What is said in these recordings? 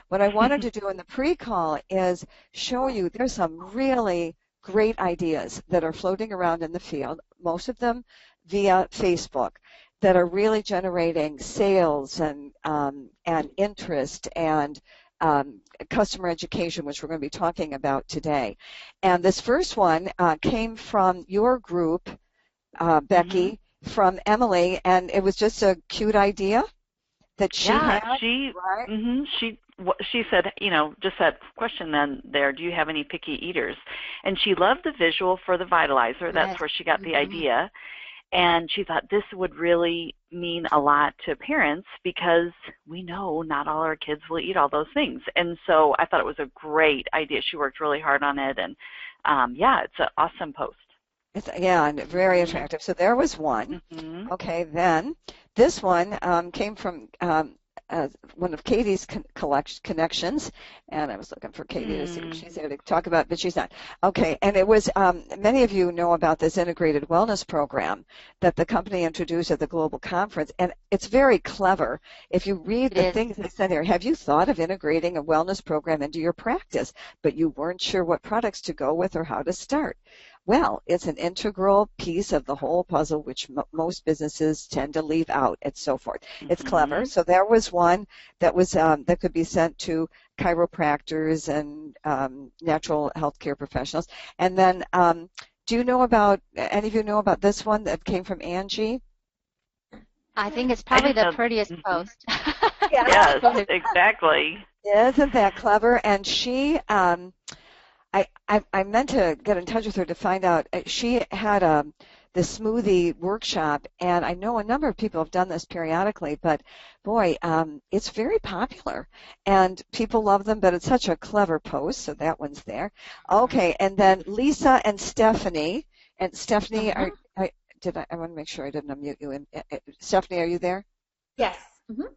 What I wanted to do in the pre-call is show you there's some really great ideas that are floating around in the field, most of them via Facebook, that are really generating sales and interest and customer education, which we're going to be talking about today. And this first one came from your group, Becky, from Emily, and it was just a cute idea that she had. Right? She said, just that question then there, do you have any picky eaters? And she loved the visual for the Vitalizer. That's where she got the idea. And she thought this would really mean a lot to parents because we know not all our kids will eat all those things. And so I thought it was a great idea. She worked really hard on it. And, it's an awesome post. And very attractive. So there was one. Okay, then this one came from one of Katie's connections, and I was looking for Katie to see if she's there to talk about, but she's not. Okay, and it was, many of you know about this integrated wellness program that the company introduced at the global conference, and it's very clever. If you read the things they said here, have you thought of integrating a wellness program into your practice, but you weren't sure what products to go with or how to start? Well, it's an integral piece of the whole puzzle, which most businesses tend to leave out, and so forth. It's clever. So there was one that was that could be sent to chiropractors and natural healthcare professionals. And then, do you know about any of you know about this one that came from Angie? I think it's probably the prettiest post. Yes, exactly. Isn't that clever? And she. I meant to get in touch with her to find out. She had the smoothie workshop, and I know a number of people have done this periodically, but boy, it's very popular, and people love them, but it's such a clever post, so that one's there. Okay, and then Lisa and Stephanie. And Stephanie, I want to make sure I didn't unmute you. Stephanie, are you there? Yes.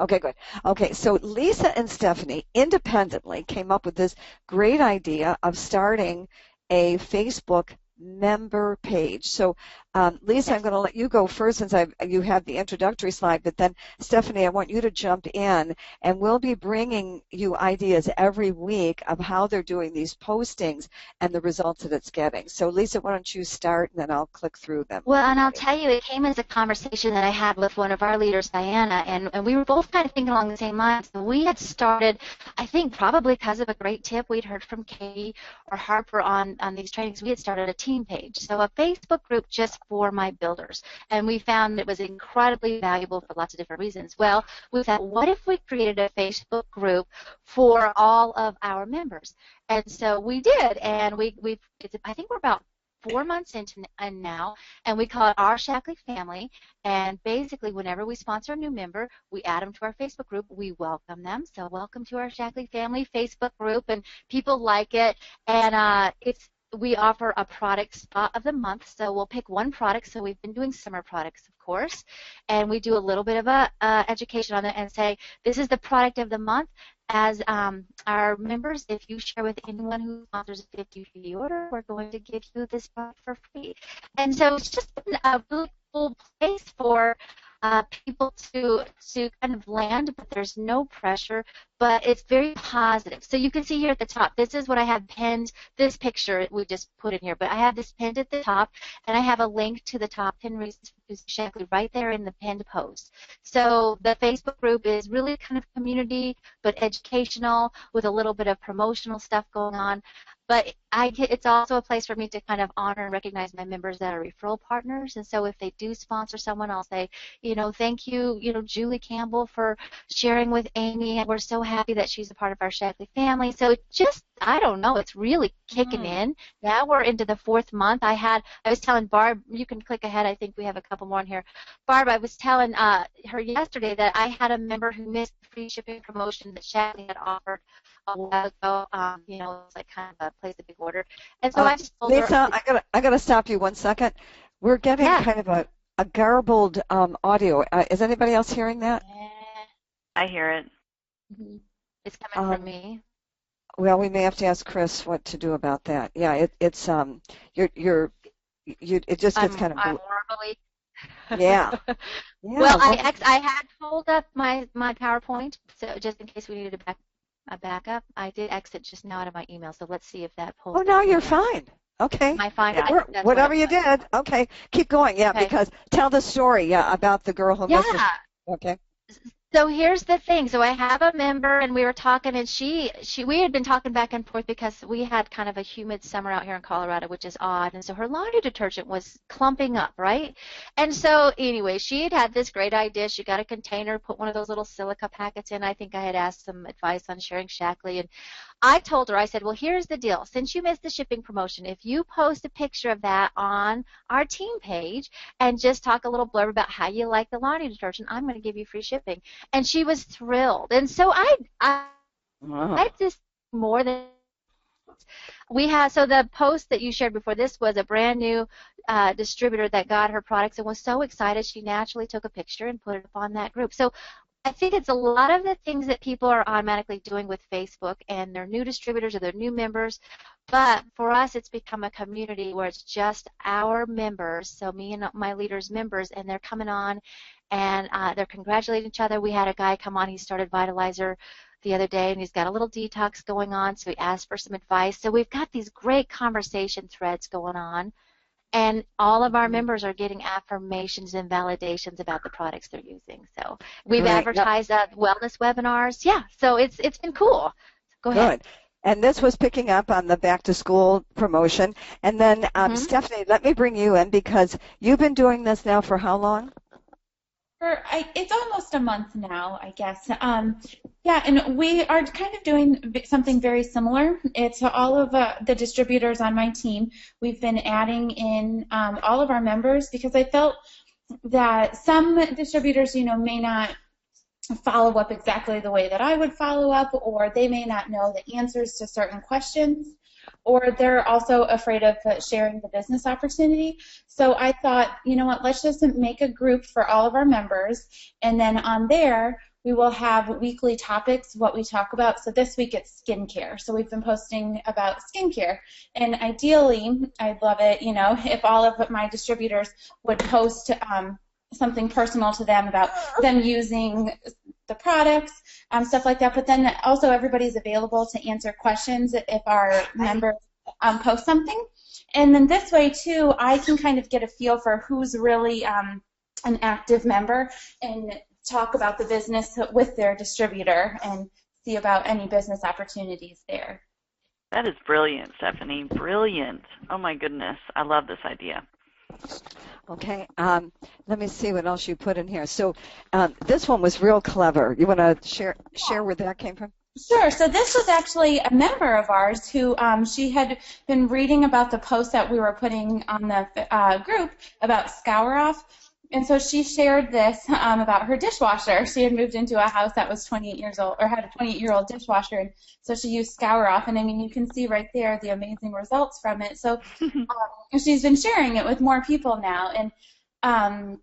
Okay, good. Okay, so Lisa and Stephanie independently came up with this great idea of starting a Facebook member page. So, Lisa, I'm going to let you go first since you have the introductory slide, but then, Stephanie, I want you to jump in, and we'll be bringing you ideas every week of how they're doing these postings and the results that it's getting. So, Lisa, why don't you start, and then I'll click through them. Well, and I'll tell you, it came as a conversation that I had with one of our leaders, Diana, and we were both kind of thinking along the same lines. So we had started, I think probably because of a great tip we'd heard from Katie or Harper on these trainings, we had started a team page. So a Facebook group just for my builders. And we found it was incredibly valuable for lots of different reasons. Well, we thought, what if we created a Facebook group for all of our members? And so we did, and I think we're about 4 months into now, and we call it Our Shaklee Family. And basically, whenever we sponsor a new member, we add them to our Facebook group. We welcome them. So welcome to Our Shaklee Family Facebook group, and people like it. And we offer a product spot of the month, so we'll pick one product. So we've been doing summer products, of course, and we do a little bit of education on it and say, this is the product of the month. As our members, if you share with anyone who sponsors a 50-50 order, we're going to give you this product for free. And so it's just been a really cool place for people to kind of land, but there's no pressure, but it's very positive. So you can see here at the top, this is what I have pinned, this picture we just put in here, but I have this pinned at the top, and I have a link to the top 10 reasons for choosing Shaklee right there in the pinned post. So the Facebook group is really kind of community, but educational with a little bit of promotional stuff going on. But it's also a place for me to kind of honor and recognize my members that are referral partners. And so if they do sponsor someone, I'll say, thank you, Julie Campbell for sharing with Amy. And we're so happy that she's a part of our Shaklee family. So it just, I don't know, it's really kicking in. Now we're into the 4th month. I was telling Barb, you can click ahead. I think we have a couple more in here. Barb, I was telling her yesterday that I had a member who missed the free shipping promotion that Shaklee had offered a while ago. It's like kind of a place a big order. And so I just told Lisa, her, I gotta stop you 1 second. We're getting kind of a garbled audio. Is anybody else hearing that? I hear it. It's coming from me. Well, we may have to ask Chris what to do about that. Yeah, it just gets kind of. I'm horribly. Yeah. Well, I had pulled up my PowerPoint, so just in case we needed to back a backup? I did exit just now out of my email, so let's see if that pulls. Oh, no, you're fine. Okay. Am I fine? Yeah. Whatever you did. Okay. Keep going. Yeah, Okay. because tell the story, yeah, about the girl who missed Yeah. Okay. So here's the thing. So I have a member, and we were talking, and we had been talking back and forth because we had kind of a humid summer out here in Colorado, which is odd. And so her laundry detergent was clumping up, right? And so anyway, she had this great idea. She got a container, put one of those little silica packets in. I think I had asked some advice on sharing Shackley, and I told her, I said, well, here's the deal. Since you missed the shipping promotion, if you post a picture of that on our team page and just talk a little blurb about how you like the laundry detergent, I'm going to give you free shipping. And she was thrilled. And so I just more than so the post that you shared before this was a brand new distributor that got her products and was so excited she naturally took a picture and put it up on that group. So I think it's a lot of the things that people are automatically doing with Facebook, and they're new distributors or they're new members. But for us, it's become a community where it's just our members, so me and my leaders' members, and they're coming on and they're congratulating each other. We had a guy come on, he started Vitalizer the other day, and he's got a little detox going on, so he asked for some advice. So we've got these great conversation threads going on, and all of our members are getting affirmations and validations about the products they're using. So we've advertised wellness webinars. Yeah, so it's been cool. Go ahead. Good. And this was picking up on the back to school promotion. And then Stephanie, let me bring you in because you've been doing this now for how long? It's almost a month now, I guess. Yeah, and we are kind of doing something very similar. It's all of the distributors on my team. We've been adding in all of our members because I felt that some distributors, may not follow up exactly the way that I would follow up, or they may not know the answers to certain questions, or they're also afraid of sharing the business opportunity. So I thought, you know what, let's just make a group for all of our members, and then on there we will have weekly topics, what we talk about. So this week it's skincare. So we've been posting about skincare. And ideally, I'd love it, if all of my distributors would post something personal to them about them using the products, stuff like that. But then also everybody's available to answer questions if our members post something. And then this way, too, I can kind of get a feel for who's really an active member and talk about the business with their distributor and see about any business opportunities there. That is brilliant, Stephanie. Brilliant. Oh, my goodness. I love this idea. Okay, let me see what else you put in here. So this one was real clever. You want to share where that came from? Sure. So this was actually a member of ours who she had been reading about the post that we were putting on the group about Scour Off. And so she shared this about her dishwasher. She had moved into a house that was 28 years old, or had a 28-year-old dishwasher, and so she used Scour Off. And I mean, you can see right there the amazing results from it. So she's been sharing it with more people now. And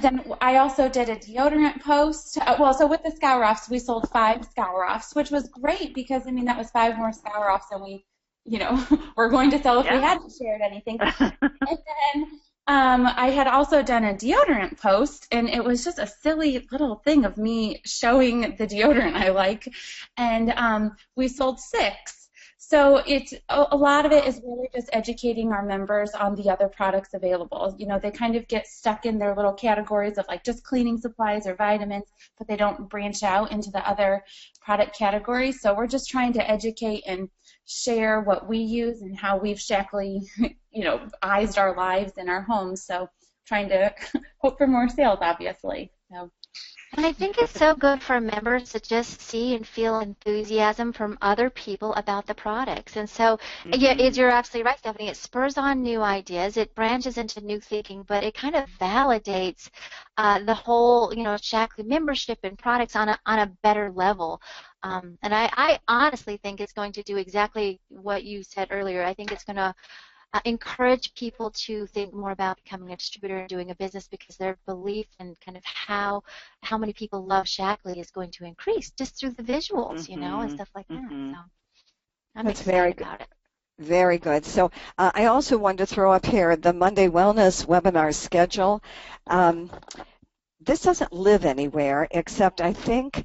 then I also did a deodorant post. So with the Scour Offs, we sold 5 Scour Offs, which was great because, I mean, that was 5 more Scour Offs than we, were going to sell if we hadn't shared anything. And then I had also done a deodorant post, and it was just a silly little thing of me showing the deodorant I like, and we sold 6. So it's a lot of it is really just educating our members on the other products available. They kind of get stuck in their little categories of like just cleaning supplies or vitamins, but they don't branch out into the other product categories. So we're just trying to educate and share what we use and how we've Shackley, eyed our lives in our homes. So trying to hope for more sales, obviously. So. And I think it's so good for members to just see and feel enthusiasm from other people about the products. And so, yeah, you're absolutely right, Stephanie. It spurs on new ideas. It branches into new thinking, but it kind of validates the whole, Shackley membership and products on a better level. And I honestly think it's going to do exactly what you said earlier. I think it's going to encourage people to think more about becoming a distributor and doing a business because their belief and kind of how many people love Shackley is going to increase just through the visuals, and stuff like that. So I'm excited about it. Very good. So I also wanted to throw up here the Monday Wellness webinar schedule. This doesn't live anywhere except I think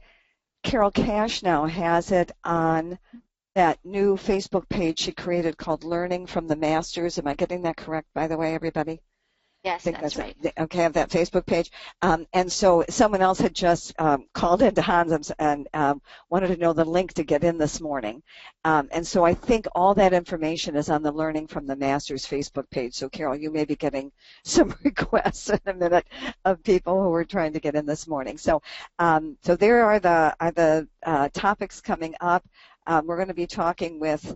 Carol Cash now has it on that new Facebook page she created called Learning from the Masters. Am I getting that correct, by the way, everybody? Yes, that's right. Okay, I have that Facebook page. And so someone else had just called into Hans and wanted to know the link to get in this morning. And so I think all that information is on the Learning from the Masters Facebook page. So, Carol, you may be getting some requests in a minute of people who are trying to get in this morning. So, so there are the topics coming up. We're going to be talking with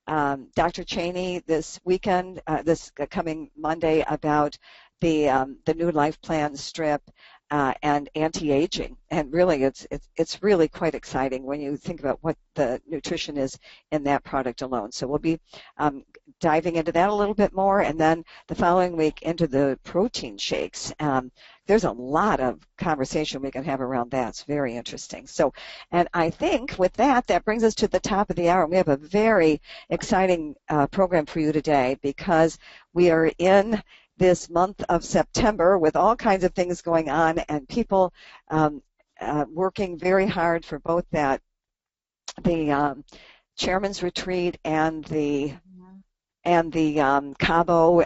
Dr. Cheney this weekend, this coming Monday, about the new Life Plan strip and anti-aging. And really, it's really quite exciting when you think about what the nutrition is in that product alone. So we'll be diving into that a little bit more, and then the following week into the protein shakes. There's a lot of conversation we can have around that. It's very interesting. So, and I think with that, that brings us to the top of the hour. We have a very exciting program for you today because we are in this month of September with all kinds of things going on and people working very hard for both the Chairman's Retreat and the Cabo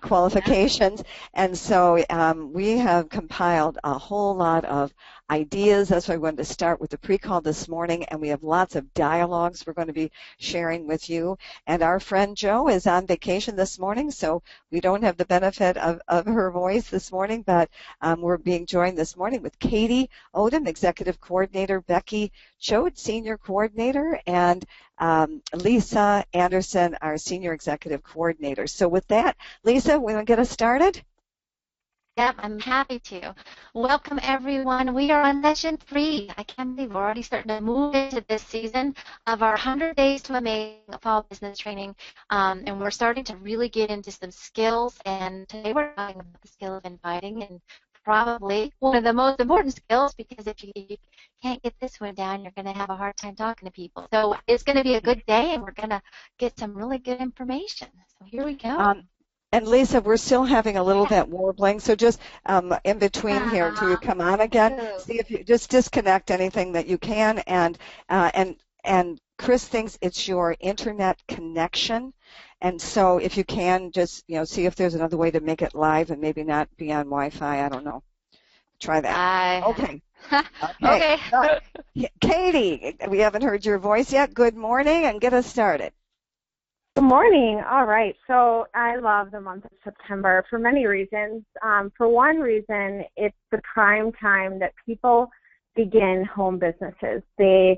qualifications. And so we have compiled a whole lot of ideas. That's why we wanted to start with the pre-call this morning, and we have lots of dialogues we're going to be sharing with you. And our friend Jo is on vacation this morning, so we don't have the benefit of her voice this morning, but we're being joined this morning with Katie Odom, Executive Coordinator, Becky Choate, Senior Coordinator, and Lisa Anderson, our Senior Executive Coordinator. So with that, Lisa, we want to get us started? Yep, I'm happy to. Welcome, everyone. We are on session 3. I can't believe we're already starting to move into this season of our 100 Days to Amazing Fall Business Training, and we're starting to really get into some skills, and today we're talking about the skill of inviting, and probably one of the most important skills, because if you can't get this one down, you're going to have a hard time talking to people. So it's going to be a good day, and we're going to get some really good information. So here we go. And Lisa, we're still having a little bit warbling, so just in between here, till you come on again, see if you just disconnect anything that you can, and Chris thinks it's your internet connection, and so if you can, just see if there's another way to make it live and maybe not be on Wi-Fi. I don't know. Try that. Okay. Okay. Katie, we haven't heard your voice yet. Good morning, and get us started. Good morning. All right. So I love the month of September for many reasons. For one reason, it's the prime time that people begin home businesses. The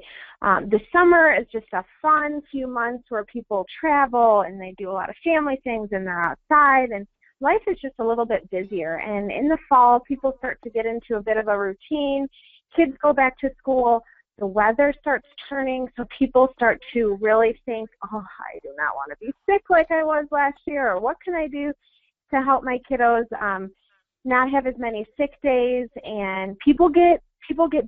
summer is just a fun few months where people travel and they do a lot of family things and they're outside, and life is just a little bit busier. And in the fall, people start to get into a bit of a routine. Kids go back to school. The weather starts turning, so people start to really think, oh, I do not want to be sick like I was last year, or what can I do to help my kiddos not have as many sick days? And people get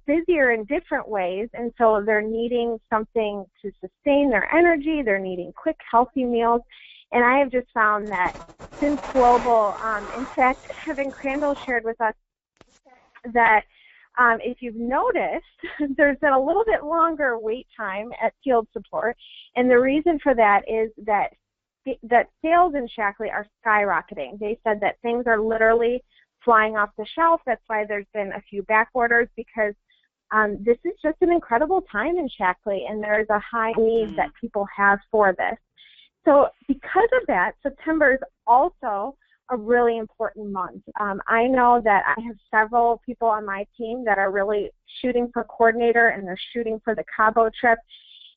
busier in different ways, and so they're needing something to sustain their energy. They're needing quick, healthy meals. And I have just found that since Global, in fact, Kevin Crandall shared with us that if you've noticed, there's been a little bit longer wait time at field support, and the reason for that is that sales in Shaklee are skyrocketing. They said that things are literally flying off the shelf. That's why there's been a few back orders, because this is just an incredible time in Shaklee, and there is a high need that people have for this. So because of that, September is also a really important month. I know that I have several people on my team that are really shooting for coordinator, and they're shooting for the Cabo trip.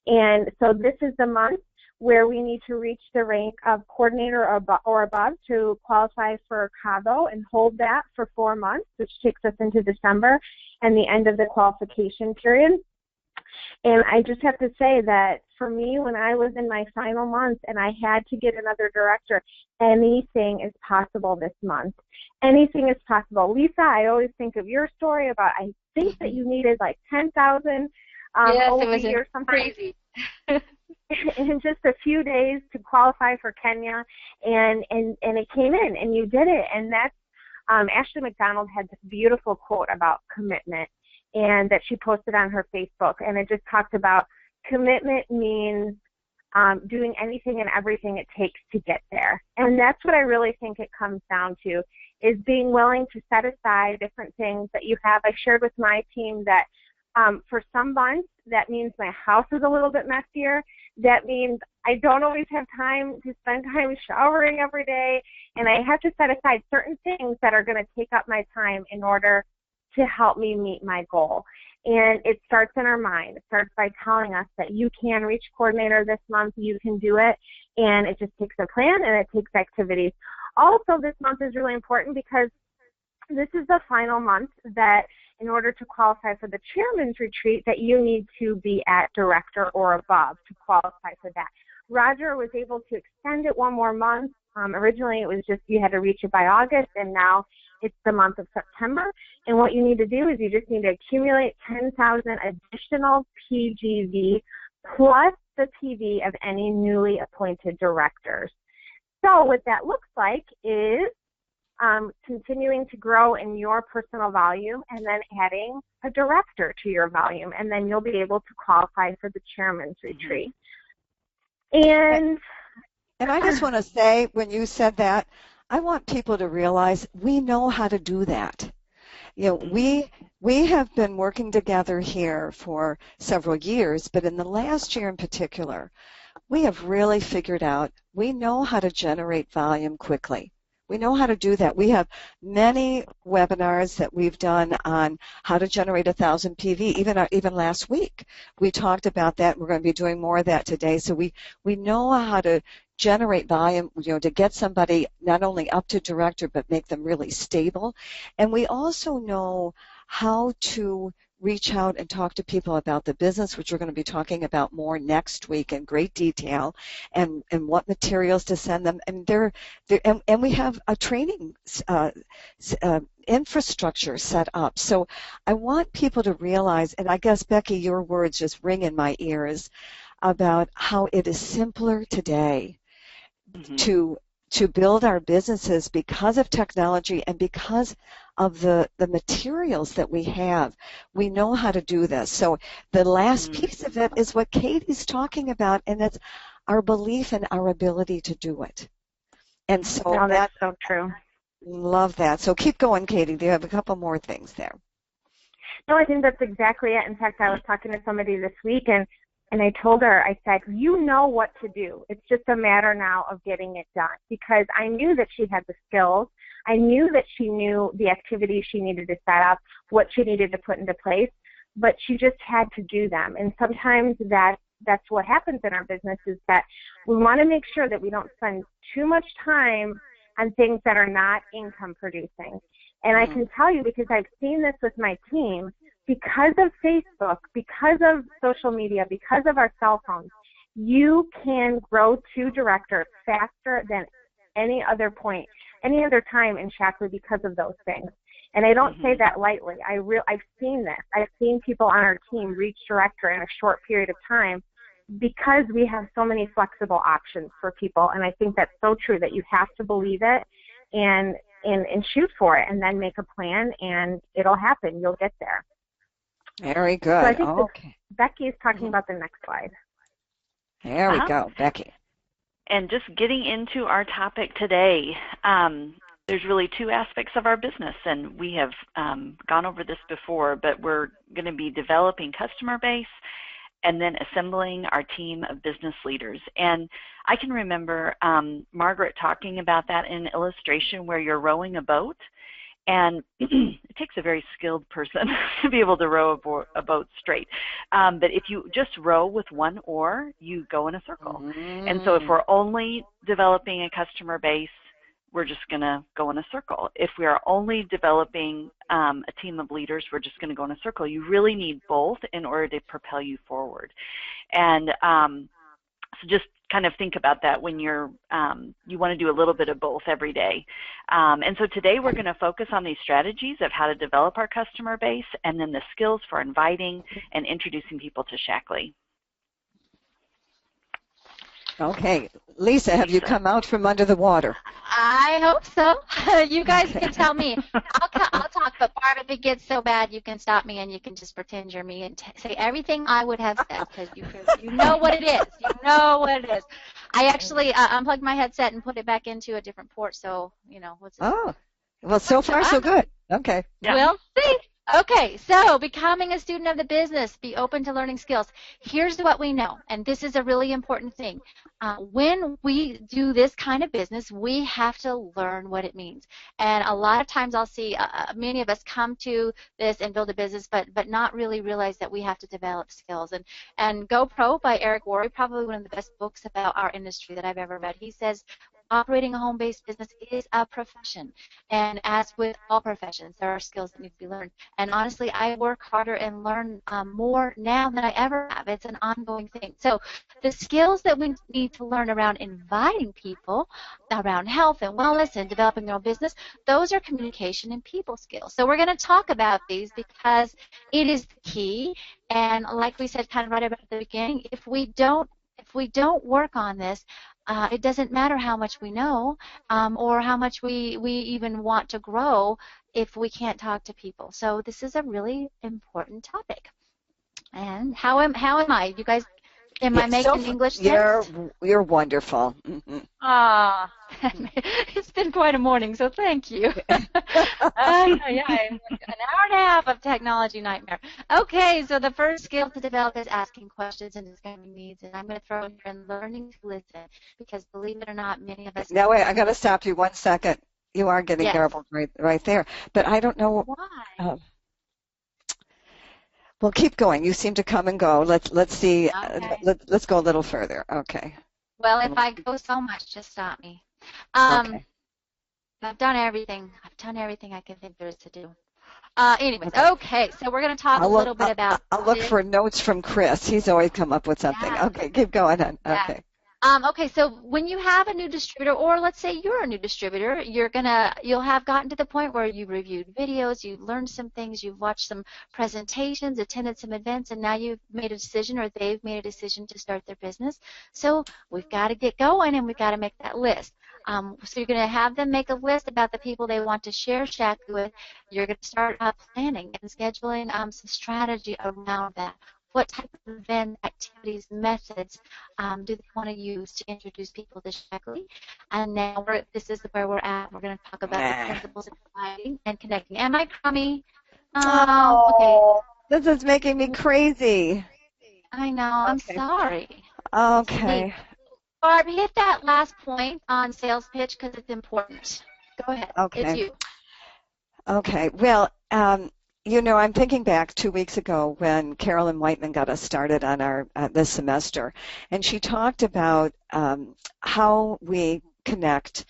And so this is the month where we need to reach the rank of coordinator or above to qualify for Cabo and hold that for 4 months, which takes us into December and the end of the qualification period. And I just have to say that for me, when I was in my final month and I had to get another director, anything is possible this month. Anything is possible. Lisa, I always think of your story about, I think that you needed like 10,000 yes, OB it was or something. Crazy. In just a few days to qualify for Kenya, and it came in, and you did it. And that's Ashley McDonald had this beautiful quote about commitment. and that she posted on her Facebook, and it just talked about commitment means doing anything and everything it takes to get there. And that's what I really think it comes down to, is being willing to set aside different things that you have. I shared with my team that for some months, that means my house is a little bit messier. That means I don't always have time to spend time showering every day, and I have to set aside certain things that are going to take up my time in order to help me meet my goal. And it starts in our mind. It starts by telling us that you can reach coordinator this month, you can do it, and it just takes a plan and it takes activities. Also, this month is really important because this is the final month that in order to qualify for the chairman's retreat that you need to be at director or above to qualify for that. Roger was able to extend it one more month. Originally it was just you had to reach it by August, and now it's the month of September. And what you need to do is you just need to accumulate 10,000 additional PGV plus the PV of any newly appointed directors. So what that looks like is continuing to grow in your personal volume and then adding a director to your volume, and then you'll be able to qualify for the chairman's retreat. And I just want to say, when you said that, I want people to realize we know how to do that. You know, we have been working together here for several years, but in the last year in particular, we have really figured out we know how to generate volume quickly. We know how to do that. We have many webinars that we've done on how to generate 1,000 PV. Even last week, we talked about that. We're going to be doing more of that today. So we know how to generate volume, to get somebody not only up to director, but make them really stable. And we also know how to reach out and talk to people about the business, which we're going to be talking about more next week in great detail, and what materials to send them. And and we have a training infrastructure set up. So I want people to realize, and I guess, Becky, your words just ring in my ears about how it is simpler today to build our businesses because of technology and because of the materials that we have. We know how to do this. So the last piece of it is what Katie's talking about, and it's our belief in our ability to do it. And so that's so true. Love that. So keep going, Katie. You have a couple more things there. No, I think that's exactly it. In fact, I was talking to somebody this week, and I told her, I said, you know what to do. It's just a matter now of getting it done, because I knew that she had the skills. I knew that she knew the activities she needed to set up, what she needed to put into place, but she just had to do them. And sometimes that's what happens in our business, is that we want to make sure that we don't spend too much time on things that are not income producing. And I can tell you, because I've seen this with my team, because of Facebook, because of social media, because of our cell phones, you can grow to director faster than any other point, any other time in Shaklee because of those things. And I don't say that lightly. I've seen this. I've seen people on our team reach director in a short period of time because we have so many flexible options for people. And I think that's so true, that you have to believe it and shoot for it, and then make a plan, and it'll happen. You'll get there. Very good. So I think Becky is talking about the next slide. There we go, Becky. And just getting into our topic today, there's really two aspects of our business, and we have gone over this before, but we're going to be developing customer base and then assembling our team of business leaders. And I can remember Margaret talking about that in an illustration where you're rowing a boat, and it takes a very skilled person to be able to row a boat straight. But if you just row with one oar, you go in a circle. And so if we're only developing a customer base, we're just going to go in a circle. If we are only developing a team of leaders, we're just going to go in a circle. You really need both in order to propel you forward. And so just kind of think about that when you're you want to do a little bit of both every day. And so today we're going to focus on these strategies of how to develop our customer base, and then the skills for inviting and introducing people to Shaklee. Okay, Lisa, have you come out from under the water? I hope so. You guys can tell me. I'll talk talk, but Barb, if it gets so bad, you can stop me and you can just pretend you're me and say everything I would have said because you know what it is. You know what it is. I actually unplugged my headset and put it back into a different port, so, what's it? Oh, well, so far so good. Okay. Yeah. We'll see. Okay, so becoming a student of the business, be open to learning skills. Here's what we know, and this is a really important thing. When we do this kind of business, we have to learn what it means. And a lot of times I'll see many of us come to this and build a business, but not really realize that we have to develop skills. And Go Pro by Eric Worre, probably one of the best books about our industry that I've ever read. He says, operating a home-based business is a profession, and as with all professions, there are skills that need to be learned. And honestly, I work harder and learn more now than I ever have. It's an ongoing thing. So the skills that we need to learn around inviting people, around health and wellness and developing our business, those are communication and people skills. So we're going to talk about these because it is the key. And like we said kind of right about the beginning, if we don't work on this, it doesn't matter how much we know or how much we even want to grow if we can't talk to people. So this is a really important topic. And how am I? You guys, am I making English sense? You're wonderful. Mm-hmm. It's been quite a morning, so thank you. An hour and a half of technology nightmare. Okay, so the first skill to develop is asking questions and discovering needs. And I'm going to throw in here and learning to listen, because believe it or not, many of us. Now wait, I got to stop you 1 second. You are getting garbled right there, but I don't know why. Well, keep going. You seem to come and go. Let's see. Okay. Let's go a little further. Okay. Well, if I go so much, just stop me. Okay. I've done everything. I can think there is to do. Anyways, okay, so we're going to talk a little bit about. I'll look for notes from Chris. He's always come up with something. Yeah. Okay, keep going on. Yeah. Okay. Okay, so when you have a new distributor, or let's say you're a new distributor, you'll have gotten to the point where you've reviewed videos, you've learned some things, you've watched some presentations, attended some events, and now you've made a decision, or they've made a decision to start their business. So we've got to get going, and we've got to make that list. So you're going to have them make a list about the people they want to share Shaklee with. You're going to start planning and scheduling some strategy around that. What type of event, activities, methods do they want to use to introduce people to Shaklee? And now this is where we're at. We're going to talk about the principles of providing and connecting. Am I crummy? Okay. This is making me crazy. I know. I'm sorry. Okay. Hey, Barb, hit that last point on sales pitch because it's important. Go ahead. Okay. It's you. Okay. Well, I'm thinking back 2 weeks ago when Carolyn Whiteman got us started on our this semester, and she talked about how we connect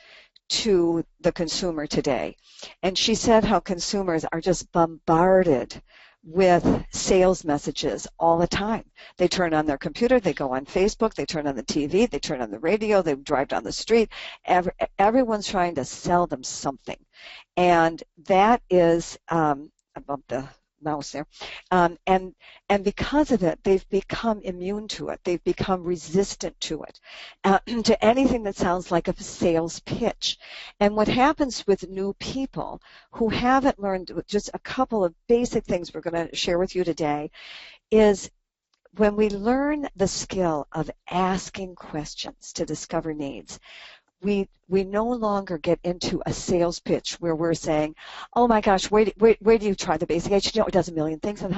to the consumer today. And she said how consumers are just bombarded with sales messages all the time. They turn on their computer, they go on Facebook, they turn on the TV, they turn on the radio, they drive down the street. Everyone's trying to sell them something. And that is above the mouse there, and because of it, they've become immune to it. They've become resistant to it, to anything that sounds like a sales pitch. And what happens with new people who haven't learned just a couple of basic things we're going to share with you today is when we learn the skill of asking questions to discover needs, we no longer get into a sales pitch where we're saying, oh my gosh, where do you try the basic age? It does a million things, and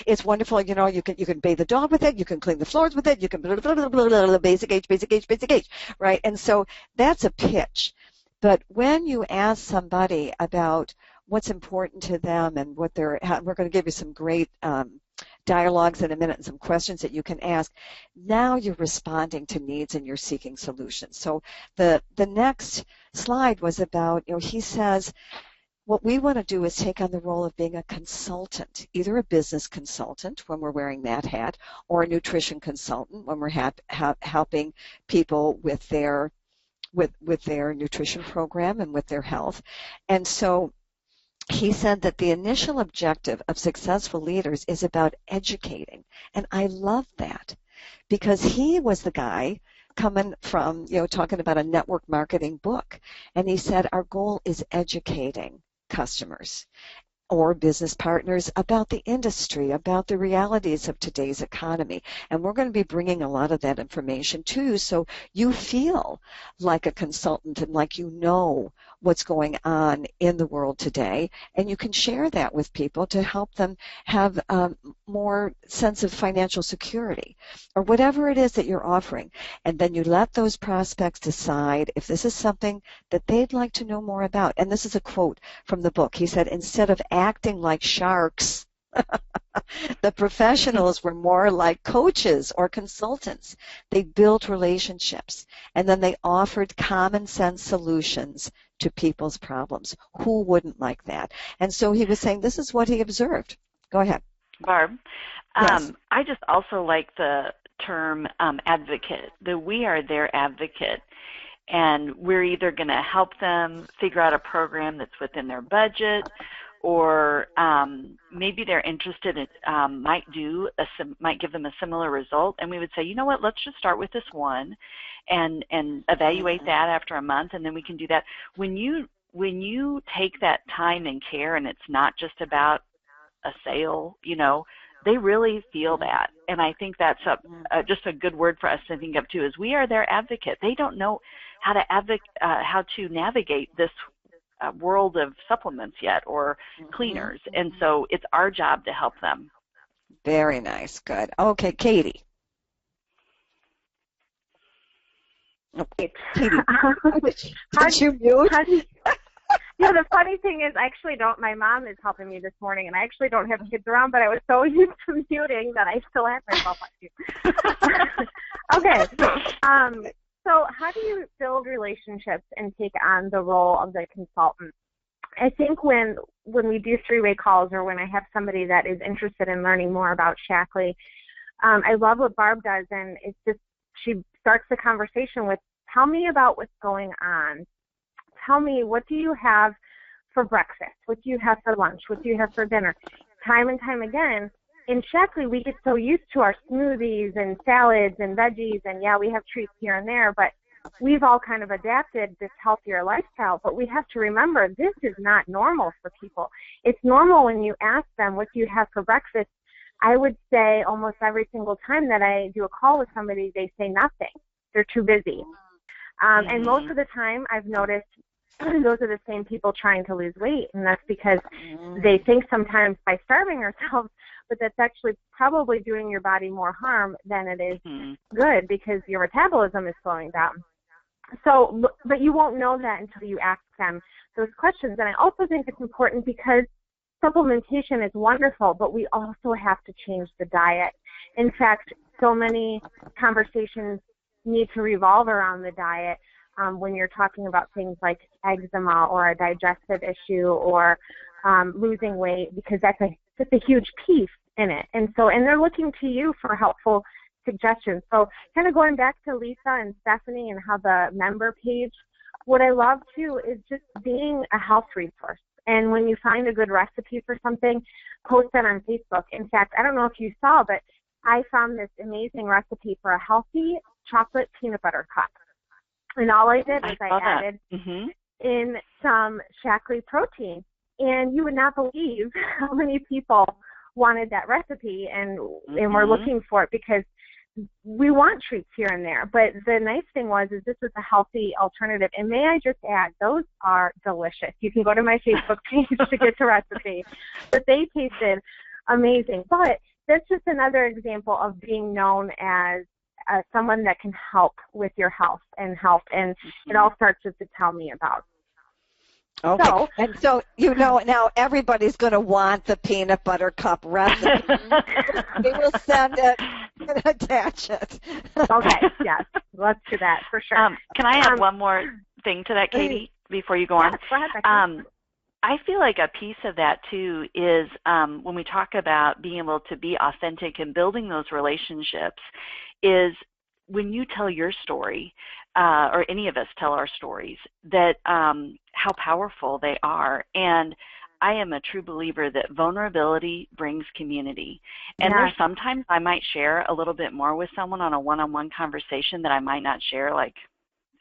it's wonderful. You can bathe the dog with it, you can clean the floors with it, you can blah, blah, blah, blah, blah, basic age, right? And so that's a pitch. But when you ask somebody about what's important to them and we're going to give you some great dialogues in a minute and some questions that you can ask. Now you're responding to needs and you're seeking solutions. So the next slide was about, he says, what we want to do is take on the role of being a consultant, either a business consultant when we're wearing that hat, or a nutrition consultant when we're helping people with their nutrition program and with their health. And so he said that the initial objective of successful leaders is about educating. And I love that because he was the guy coming from, talking about a network marketing book. And he said, our goal is educating customers. or business partners about the industry, about the realities of today's economy. And we're going to be bringing a lot of that information too, so you feel like a consultant and like you know what's going on in the world today, and you can share that with people to help them have more sense of financial security or whatever it is that you're offering. And then you let those prospects decide if this is something that they'd like to know more about. And this is a quote from the book. He said, instead of acting like sharks, the professionals were more like coaches or consultants. They built relationships, and then they offered common sense solutions to people's problems. Who wouldn't like that? And so he was saying this is what he observed. Go ahead. Barb, Yes. I just also like the term advocate, that we are their advocate. And we're either going to help them figure out a program that's within their budget, or maybe they're interested in, might give them a similar result. And we would say, you know what, let's just start with this one and evaluate that after a month, and then we can do that. When you take that time and care, and it's not just about a sale, you know, they really feel that. And I think that's just a good word for us to think of too, is we are their advocate. They don't know how to navigate this world of supplements yet, or cleaners, and so it's our job to help them. Very nice. Good. Okay, Katie. Okay, Katie. Did you mute? Yeah, the funny thing is, I actually don't. My mom is helping me this morning, and I actually don't have kids around, but I was so used to muting that I still have myself on mute. Okay. So how do you build relationships and take on the role of the consultant? I think when we do three-way calls, or when I have somebody that is interested in learning more about Shaklee, I love what Barb does, and it's just, she starts the conversation with, tell me about what's going on. Tell me, what do you have for breakfast? What do you have for lunch? What do you have for dinner? Time and time again, in Shaklee, we get so used to our smoothies and salads and veggies, and yeah, we have treats here and there, but we've all kind of adapted this healthier lifestyle. But we have to remember, this is not normal for people. It's normal when you ask them, what do you have for breakfast? I would say almost every single time that I do a call with somebody, they say nothing. They're too busy. And most of the time, I've noticed those are the same people trying to lose weight, and that's because they think sometimes by starving ourselves, but that's actually probably doing your body more harm than it is good, because your metabolism is slowing down. So, but you won't know that until you ask them those questions. And I also think it's important because supplementation is wonderful, but we also have to change the diet. In fact, so many conversations need to revolve around the diet. When you're talking about things like eczema or a digestive issue or losing weight, because that's a huge piece in it. And they're looking to you for helpful suggestions. So kind of going back to Lisa and Stephanie and how the member page, what I love too is just being a health resource. And when you find a good recipe for something, post that on Facebook. In fact, I don't know if you saw, but I found this amazing recipe for a healthy chocolate peanut butter cup. And all I did was I added in some Shaklee protein. And you would not believe how many people wanted that recipe and were looking for it, because we want treats here and there. But the nice thing is this was a healthy alternative. And may I just add, those are delicious. You can go to my Facebook page to get the recipe. But they tasted amazing. But that's just another example of being known as someone that can help with your health, and it all starts with the tell me about. Okay, so you know now everybody's going to want the peanut butter cup recipe. We will send it and attach it. Okay, yes, let's do that for sure. Can I add one more thing to that, Katie, before you go on? Go ahead, Becky. I feel like a piece of that too is when we talk about being able to be authentic and building those relationships, is when you tell your story, or any of us tell our stories, that how powerful they are. And I am a true believer that vulnerability brings community. And there's sometimes I might share a little bit more with someone on a one-on-one conversation that I might not share like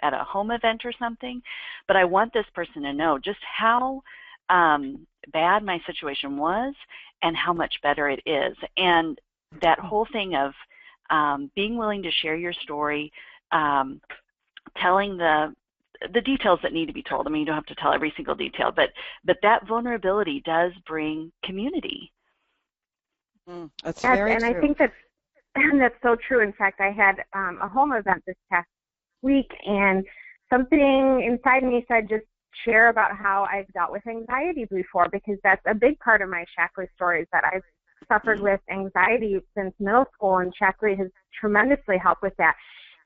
at a home event or something. But I want this person to know just how bad my situation was and how much better it is. And that whole thing of being willing to share your story, telling the details that need to be told. I mean, you don't have to tell every single detail, but that vulnerability does bring community. That's very true. I think that's so true. In fact, I had a home event this past week, and something inside me said, just share about how I've dealt with anxiety before, because that's a big part of my Shaklee story, is that I've suffered with anxiety since middle school, and Shaklee has tremendously helped with that.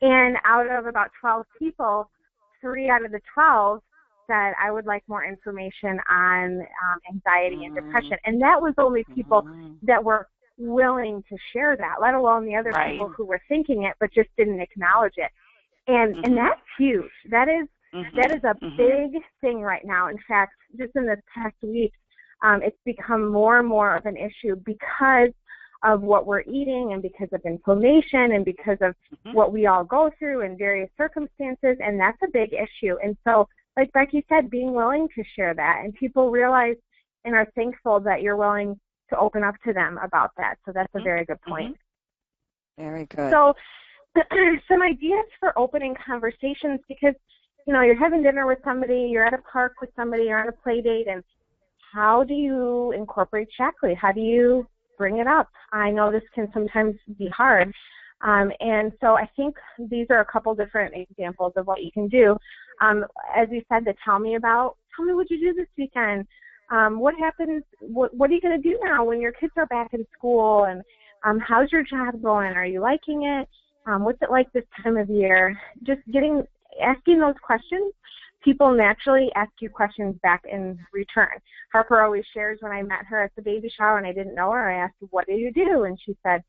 And out of about 12 people, 3 out of the 12 said, I would like more information on anxiety and depression. And that was only people that were willing to share that, let alone the other people who were thinking it but just didn't acknowledge it. And that's huge. That is a big thing right now. In fact, just in this past week, it's become more and more of an issue because of what we're eating and because of inflammation and because of what we all go through in various circumstances, and that's a big issue. And so, like Becky said, being willing to share that, and people realize and are thankful that you're willing to open up to them about that. So that's a very good point. Very good. So some ideas for opening conversations, because, you know, you're having dinner with somebody, you're at a park with somebody, you're on a play date, and how do you incorporate Shaklee? How do you bring it up? I know this can sometimes be hard. And so I think these are a couple different examples of what you can do. As you said, tell me what you do this weekend. What happens, what are you going to do now when your kids are back in school? And how's your job going? Are you liking it? What's it like this time of year? Just asking those questions. People naturally ask you questions back in return. Harper always shares, when I met her at the baby shower and I didn't know her, I asked, what do you do? And she said,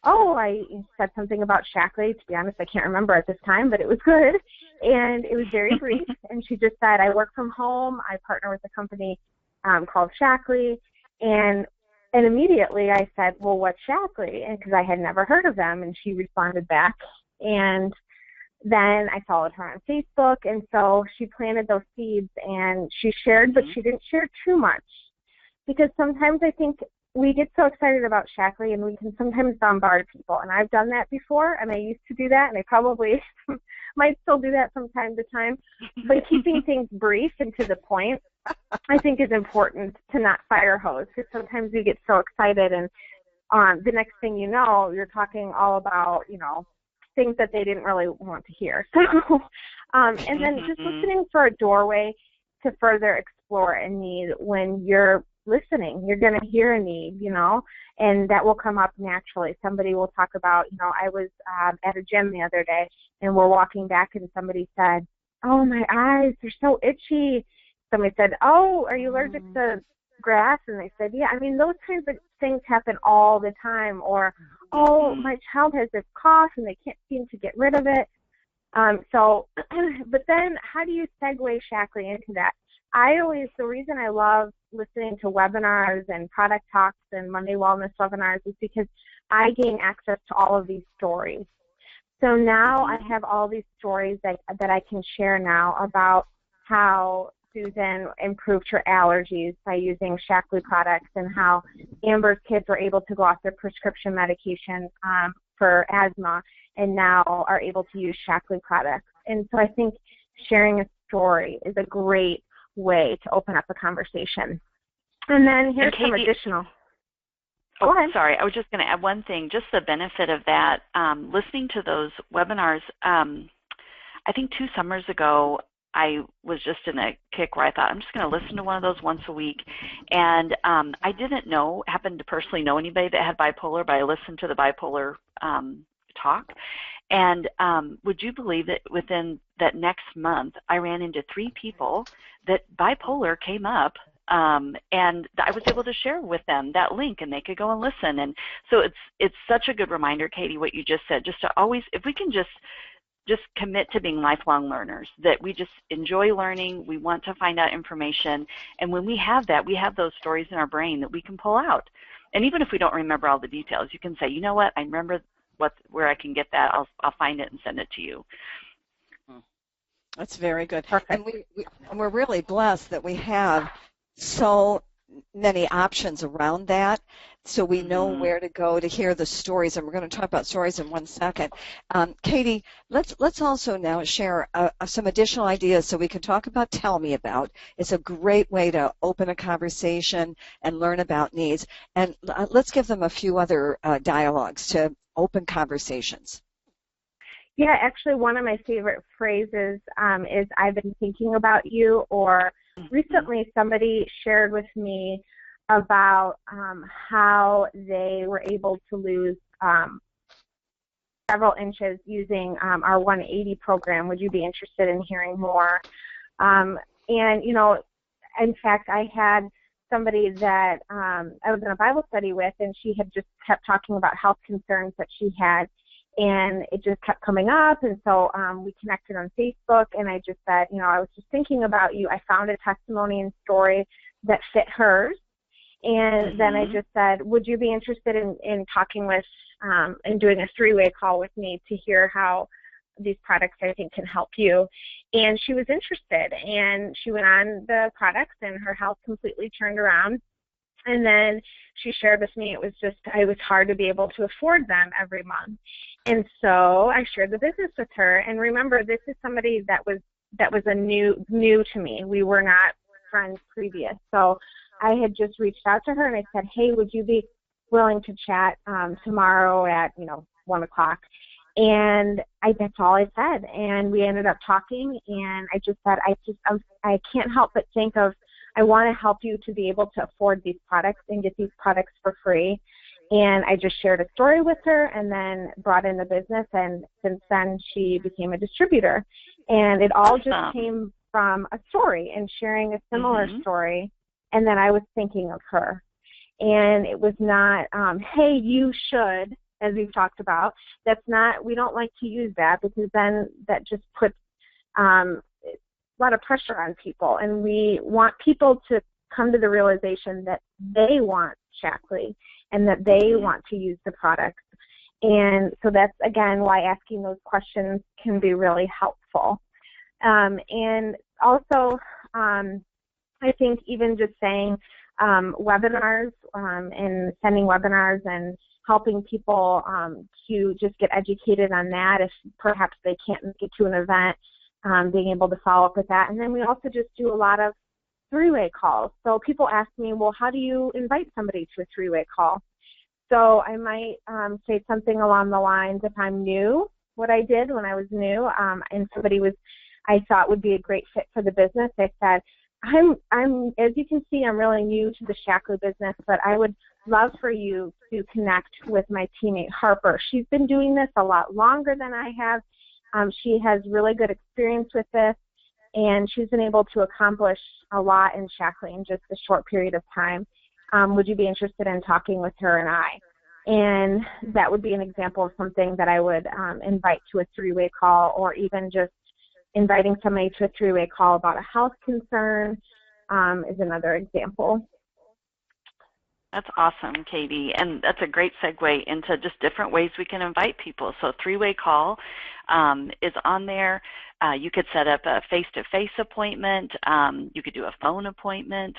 I said something about Shaklee. To be honest, I can't remember at this time, but it was good. And it was very brief. And she just said, I work from home. I partner with a company called Shaklee. And immediately I said, well, what's Shaklee? And because I had never heard of them. And she responded back. And then I followed her on Facebook, and so she planted those seeds, and she shared, but she didn't share too much, because sometimes I think we get so excited about Shaklee, and we can sometimes bombard people, and I've done that before, and I used to do that, and I probably might still do that from time to time, but keeping things brief and to the point, I think is important, to not fire hose, because sometimes we get so excited, and the next thing you know, you're talking all about, things that they didn't really want to hear. So, and then just listening for a doorway to further explore a need. When you're listening, you're going to hear a need, and that will come up naturally. Somebody will talk about, I was at a gym the other day, and we're walking back, and somebody said, oh, my eyes, they're so itchy. Somebody said, oh, are you allergic to grass? And they said, yeah. I mean, those kinds of things happen all the time. Or, oh, my child has this cough and they can't seem to get rid of it. But then how do you segue Shaklee into that? The reason I love listening to webinars and product talks and Monday Wellness webinars is because I gain access to all of these stories. So now I have all these stories that I can share now about how Susan improved her allergies by using Shaklee products, and how Amber's kids were able to go off their prescription medication for asthma and now are able to use Shaklee products. And so I think sharing a story is a great way to open up a conversation. And then here's some additional. Go ahead. Sorry, I was just going to add one thing, just the benefit of that. Listening to those webinars, I think 2 summers ago, I was just in a kick where I thought, I'm just going to listen to one of those once a week. And I didn't happen to personally know anybody that had bipolar, but I listened to the bipolar talk. And would you believe that within that next month, I ran into 3 people that bipolar came up, and I was able to share with them that link, and they could go and listen. And so it's such a good reminder, Katie, what you just said, just to always, if we can just commit to being lifelong learners, that we just enjoy learning, we want to find out information, and when we have that, we have those stories in our brain that we can pull out. And even if we don't remember all the details, you can say, you know what, I remember where I can get that, I'll find it and send it to you. That's very good. Perfect. And we're really blessed that we have so many options around that, so we know where to go to hear the stories, and we're going to talk about stories in 1 second. Katie, let's also now share some additional ideas so we can talk about Tell Me About. It's a great way to open a conversation and learn about needs, and let's give them a few other dialogues to open conversations. Yeah, actually one of my favorite phrases is I've been thinking about you, or recently somebody shared with me about how they were able to lose several inches using our 180 program. Would you be interested in hearing more? And, you know, in fact, I had somebody that I was in a Bible study with, and she had just kept talking about health concerns that she had, and it just kept coming up. And so we connected on Facebook, and I just said, you know, I was just thinking about you. I found a testimony and story that fit hers. And then I just said, would you be interested in talking with and doing a three-way call with me to hear how these products I think can help you? And she was interested, and she went on the products, and her health completely turned around. And then she shared with me it was hard to be able to afford them every month. And so I shared the business with her. And remember, this is somebody that was a new to me. We were not friends previous. So I had just reached out to her, and I said, hey, would you be willing to chat tomorrow at 1 o'clock? And that's all I said. And we ended up talking, and I just said, I can't help but think of, I want to help you to be able to afford these products and get these products for free. And I just shared a story with her, and then brought in the business, and since then she became a distributor. And it all just came from a story and sharing a similar story, and then I was thinking of her. And it was not, hey, you should, as we've talked about. That's not, we don't like to use that, because then that just puts a lot of pressure on people. And we want people to come to the realization that they want Shaklee and that they want to use the products. And so that's, again, why asking those questions can be really helpful. And also, I think even just saying webinars and sending webinars and helping people to just get educated on that if perhaps they can't get to an event, being able to follow up with that. And then we also just do a lot of three-way calls. So people ask me, well, how do you invite somebody to a three-way call? So I might say something along the lines, if I'm new, what I did when I was new, and somebody I thought would be a great fit for the business, I said, I'm as you can see, I'm really new to the Shaklee business, but I would love for you to connect with my teammate Harper. She's been doing this a lot longer than I have. She has really good experience with this, and she's been able to accomplish a lot in Shaklee in just a short period of time. Would you be interested in talking with her and I? And that would be an example of something that I would invite to a three-way call, or even just inviting somebody to a three-way call about a health concern is another example. That's awesome, Katie, and that's a great segue into just different ways we can invite people. So three-way call is on there. You could set up a face-to-face appointment. You could do a phone appointment.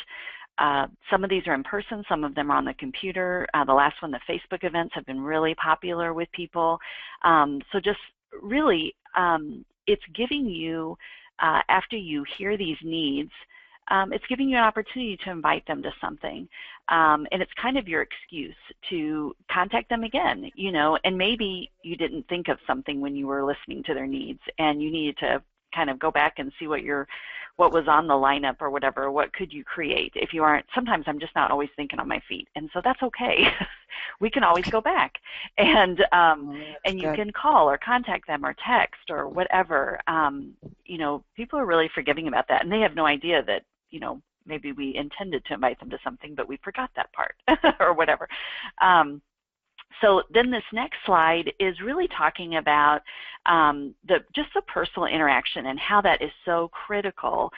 Some of these are in person. Some of them are on the computer. The last one, the Facebook events, have been really popular with people. So just really, it's giving you, after you hear these needs, it's giving you an opportunity to invite them to something. And it's kind of your excuse to contact them again, and maybe you didn't think of something when you were listening to their needs, and you needed to kind of go back and see what was on the lineup or whatever. What could you create? If you aren't, sometimes I'm just not always thinking on my feet, and so that's okay. We can always go back, and you can call or contact them or text or whatever. People are really forgiving about that, and they have no idea that maybe we intended to invite them to something, but we forgot that part or whatever. So then this next slide is really talking about just the personal interaction and how that is so critical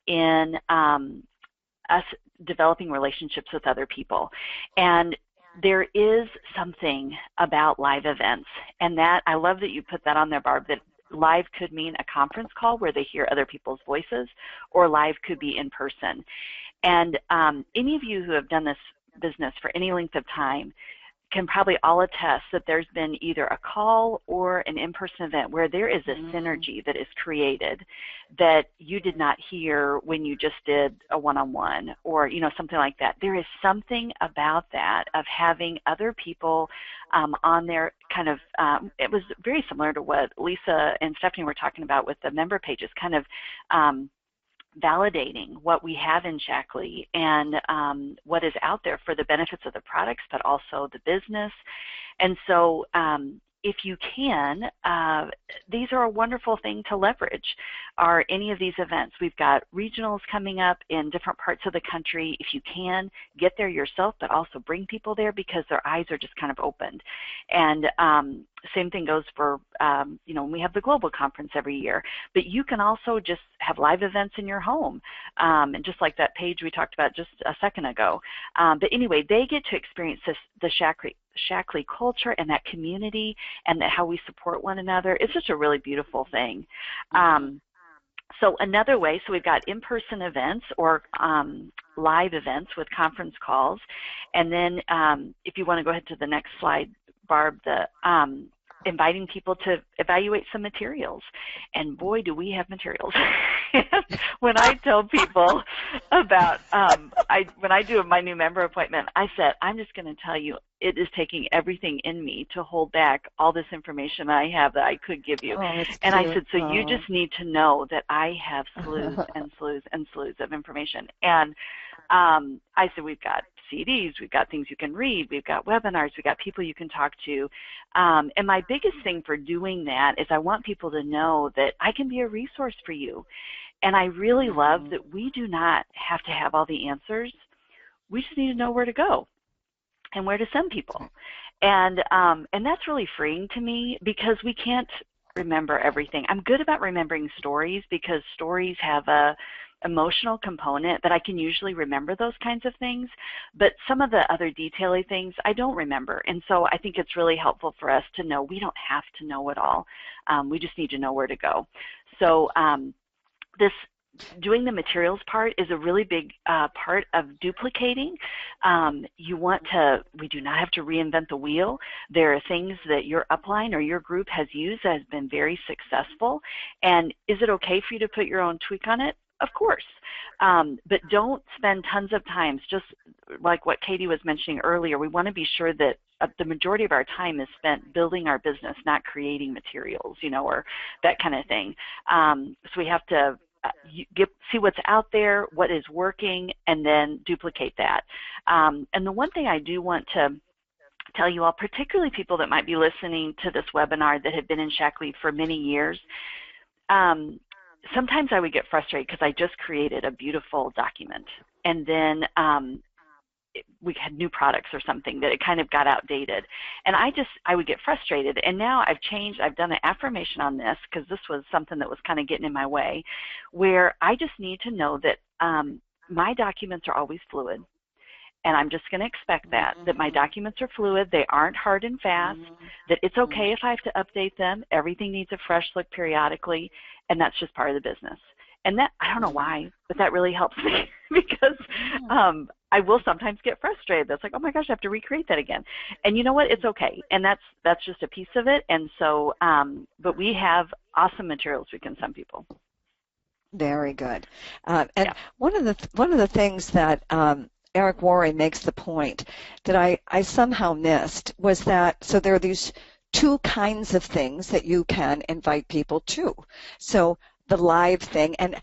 in us developing relationships with other people. And there is something about live events, and that I love that you put that on there, Barb, that live could mean a conference call where they hear other people's voices, or live could be in person. And any of you who have done this business for any length of time can probably all attest that there's been either a call or an in-person event where there is a synergy that is created that you did not hear when you just did a one-on-one or, you know, something like that. There is something about that of having other people on there kind of, it was very similar to what Lisa and Stephanie were talking about with the member pages, kind of validating what we have in Shaklee and what is out there for the benefits of the products, but also the business. And so if you can, these are a wonderful thing to leverage, are any of these events. We've got regionals coming up in different parts of the country. If you can, get there yourself, but also bring people there because their eyes are just kind of opened. And same thing goes for, you know, we have the global conference every year, but you can also just have live events in your home, and just like that page we talked about just a second ago. But anyway, they get to experience the Shaklee culture and that community and how we support one another. It's just a really beautiful thing. So another way, so we've got in-person events or live events with conference calls. And then if you want to go ahead to the next slide, Barb, the inviting people to evaluate some materials. And boy, do we have materials. When I tell people about, when I do my new member appointment, I said, I'm just going to tell you, it is taking everything in me to hold back all this information I have that I could give you. And I said, so you just need to know that I have slews and slews and slews of information. And I said, we've got CDs, we've got things you can read, we've got webinars, we've got people you can talk to. And my biggest thing for doing that is I want people to know that I can be a resource for you. And I really love that we do not have to have all the answers. We just need to know where to go and where to send people. And that's really freeing to me because we can't remember everything. I'm good about remembering stories because stories have a emotional component that I can usually remember those kinds of things, but some of the other detaily things I don't remember. And so I think it's really helpful for us to know we don't have to know it all. We just need to know where to go. So this doing the materials part is a really big part of duplicating. We do not have to reinvent the wheel. There are things that your upline or your group has used that has been very successful. And is it okay for you to put your own tweak on it? Of course, but don't spend tons of time, just like what Katie was mentioning earlier. We want to be sure that the majority of our time is spent building our business, not creating materials, you know, or that kind of thing. So we have to see what's out there, what is working, and then duplicate that. And the one thing I do want to tell you all, particularly people that might be listening to this webinar that have been in Shaklee for many years, sometimes I would get frustrated because I just created a beautiful document and then we had new products or something that it kind of got outdated. And I would get frustrated. And now I've changed, I've done an affirmation on this because this was something that was kind of getting in my way, where I just need to know that my documents are always fluid. And I'm just going to expect that my documents are fluid, they aren't hard and fast, that it's okay if I have to update them, everything needs a fresh look periodically, and that's just part of the business. And that, I don't know why, but that really helps me because I will sometimes get frustrated. That's like, oh my gosh, I have to recreate that again. And you know what? It's okay. And that's just a piece of it. And so, but we have awesome materials we can send people. Very good. And one of the things that Eric Worre makes the point that I somehow missed was that, so there are these two kinds of things that you can invite people to. So the live thing, and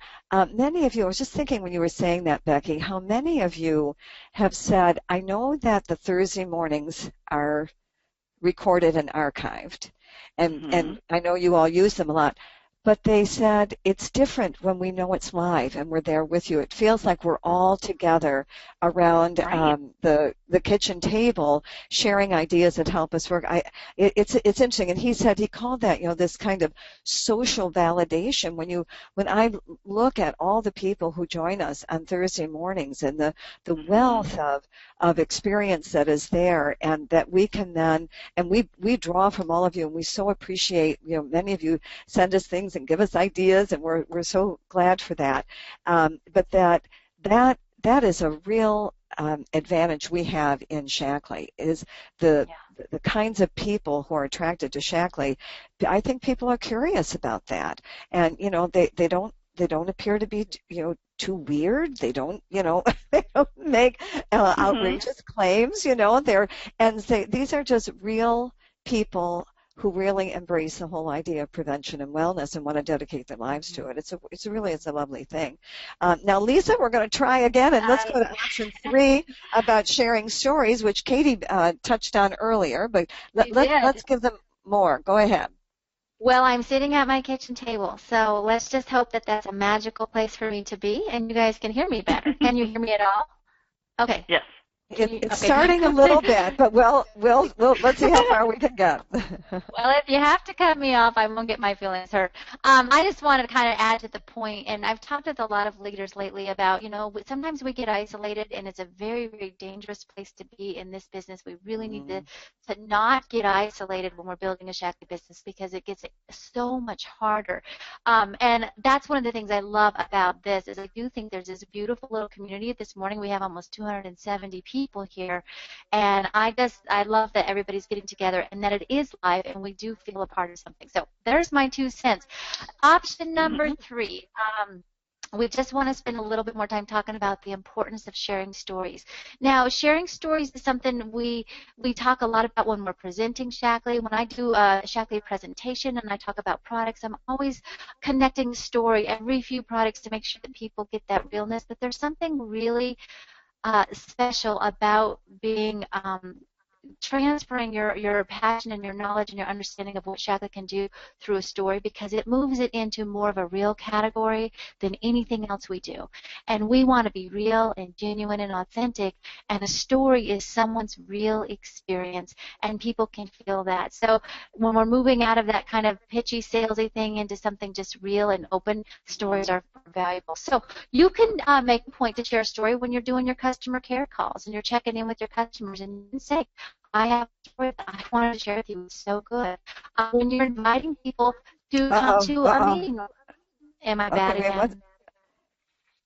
many of you, I was just thinking when you were saying that, Becky, how many of you have said, I know that the Thursday mornings are recorded and archived, and I know you all use them a lot, but they said it's different when we know it's live and we're there with you. It feels like we're all together around the kitchen table sharing ideas that help us work. It's interesting, and he said he called that, you know, this kind of social validation. When I look at all the people who join us on Thursday mornings and the wealth of experience that is there, and that we can then, and we draw from all of you, and we so appreciate, you know, many of you send us things and give us ideas, and we're so glad for that. But that that is a real advantage we have in Shaklee, is the kinds of people who are attracted to Shaklee. I think people are curious about that, and they don't appear to be too weird. They don't they don't make outrageous claims. These are just real people who really embrace the whole idea of prevention and wellness and want to dedicate their lives to it. It's a lovely thing. Now, Lisa, we're going to try again, and let's go to option 3 about sharing stories, which Katie touched on earlier, but let's give them more. Go ahead. Well, I'm sitting at my kitchen table, so let's just hope that that's a magical place for me to be, and you guys can hear me better. Can you hear me at all? Okay. Yes. It's starting a little bit, but we'll let's see how far we can get. Well, if you have to cut me off, I won't get my feelings hurt. I just wanted to kind of add to the point, and I've talked with a lot of leaders lately about, sometimes we get isolated, and it's a very, very dangerous place to be in this business. We really need to not get isolated when we're building a Shaklee business, because it gets so much harder. And that's one of the things I love about this, is I do think there's this beautiful little community. This morning we have almost 270 people here, and I love that everybody's getting together and that it is live and we do feel a part of something. So there's my 2 cents. Option number 3. We just want to spend a little bit more time talking about the importance of sharing stories. Now, sharing stories is something we talk a lot about when we're presenting Shaklee. When I do a Shaklee presentation and I talk about products, I'm always connecting the story, every few products, to make sure that people get that realness. But there's something really special about being transferring your passion and your knowledge and your understanding of what Shaklee can do through a story, because it moves it into more of a real category than anything else we do. And we want to be real and genuine and authentic, and a story is someone's real experience, and people can feel that. So when we're moving out of that kind of pitchy, salesy thing into something just real and open, stories are valuable. So you can make a point to share a story when you're doing your customer care calls and you're checking in with your customers, and you can say, I have a story that I wanted to share with you. It's so good. When you're inviting people to come to a meeting, am I bad again?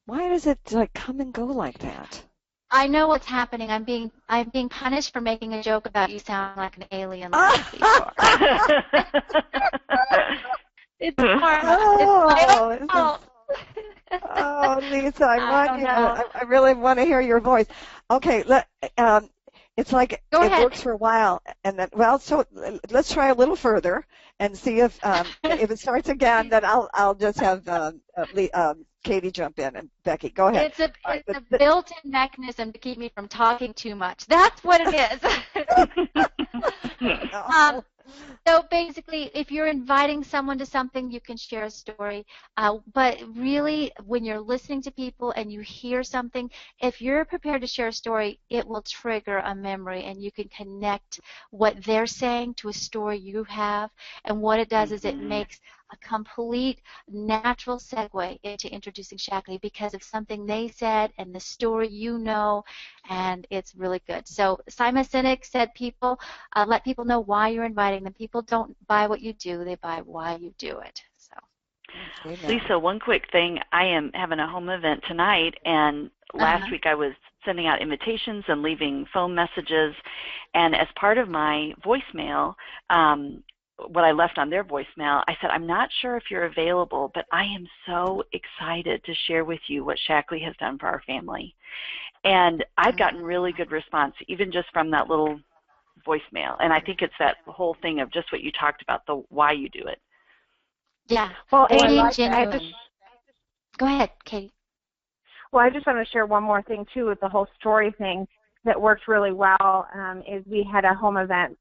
Why does it come and go like that? I know what's happening. I'm being punished for making a joke about you sounding like an alien. Before. It's my fault. Oh, Lisa, I really want to hear your voice. Okay, it's like it works for a while, and then so let's try a little further and see if it starts again. Then I'll just have Katie jump in, and Becky, go ahead. It's a built-in mechanism to keep me from talking too much. That's what it is. So basically, if you're inviting someone to something, you can share a story. But really, when you're listening to people and you hear something, if you're prepared to share a story, it will trigger a memory, and you can connect what they're saying to a story you have. And what it does is it makes a complete natural segue into introducing Shaklee, because of something they said and the story and it's really good. So Simon Sinek said, let people know why you're inviting them. People don't buy what you do, they buy why you do it. So, Lisa, one quick thing. I am having a home event tonight, and last week I was sending out invitations and leaving phone messages, and as part of my voicemail, what I left on their voicemail, I said, I'm not sure if you're available, but I am so excited to share with you what Shaklee has done for our family. And I've gotten really good response, even just from that little voicemail. And I think it's that whole thing of just what you talked about, the why you do it. Yeah. Well, go ahead, Katie. Well, I just want to share one more thing, too, with the whole story thing that worked really well, is we had a home event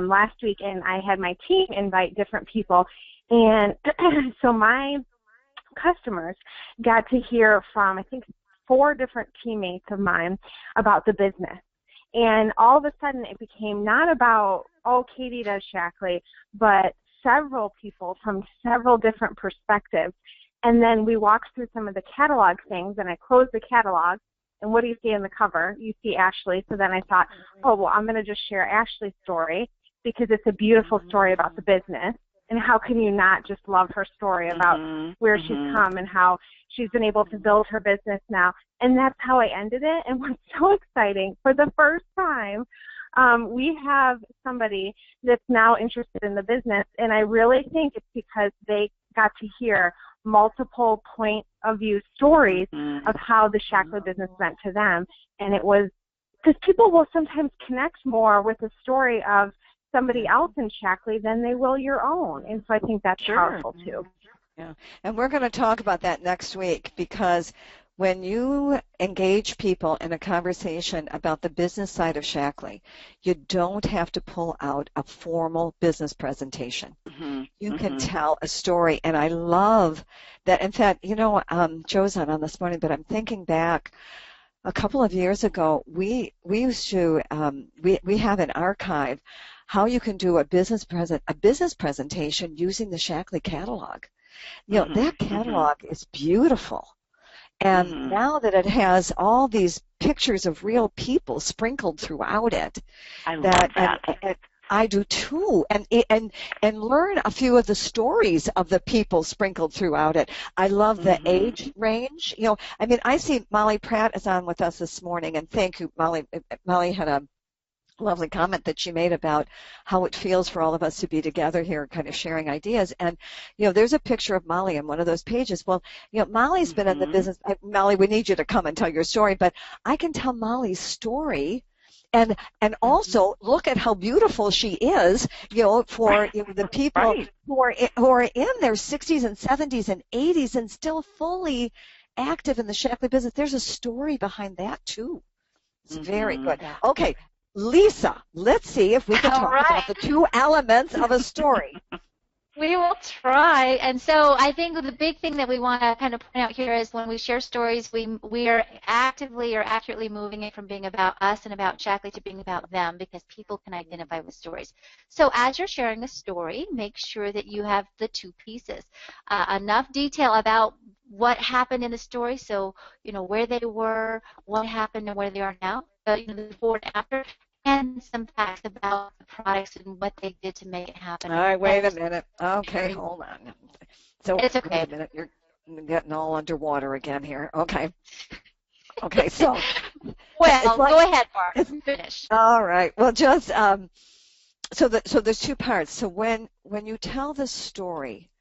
last week, and I had my team invite different people, and so my customers got to hear from, I think, 4 different teammates of mine about the business. And all of a sudden it became not about, Katie does Shaklee, but several people from several different perspectives. And then we walked through some of the catalog things, and I closed the catalog, and what do you see in the cover? You see Ashley. So then I thought, I'm going to just share Ashley's story, because it's a beautiful story about the business. And how can you not just love her story about where she's come and how she's been able to build her business now. And that's how I ended it. And what's so exciting, for the first time, we have somebody that's now interested in the business. And I really think it's because they got to hear multiple point of view stories of how the Shaklee business meant to them. And it was because people will sometimes connect more with the story of somebody else in Shaklee than they will your own. And so I think that's powerful too. Yeah, and we're going to talk about that next week, because when you engage people in a conversation about the business side of Shaklee, you don't have to pull out a formal business presentation. You can tell a story, and I love that. In fact, Joe's not on this morning, but I'm thinking back a couple of years ago, we used to, we have an archive how you can do a business presentation using the Shaklee catalog. That catalog is beautiful. And now that it has all these pictures of real people sprinkled throughout it, I love that. And I do too, and learn a few of the stories of the people sprinkled throughout it. I love the age range. I see Molly Pratt is on with us this morning, and thank you, Molly. Molly had a lovely comment that she made about how it feels for all of us to be together here kind of sharing ideas. And there's a picture of Molly on one of those pages. Well, Molly's been in the business. Molly, we need you to come and tell your story, but I can tell Molly's story and also look at how beautiful she is, for the people who are in their 60s and 70s and 80s and still fully active in the Shaklee business. There's a story behind that too. It's very good. Okay, Lisa, let's see if we can talk about the two elements of a story. We will try. And so I think the big thing that we want to kind of point out here is when we share stories, we are actively or accurately moving it from being about us and about Shaklee to being about them, because people can identify with stories. So as you're sharing a story, make sure that you have the two pieces. Enough detail about what happened in the story, so where they were, what happened, and where they are now, the before and after, and some facts about the products and what they did to make it happen. All right, wait a minute. Okay, hold on. So it's okay. Wait a minute. You're getting all underwater again here. Okay. Okay, so. Well, go ahead, Barb. Finish. All right. Well, just so there's two parts. So when you tell the story,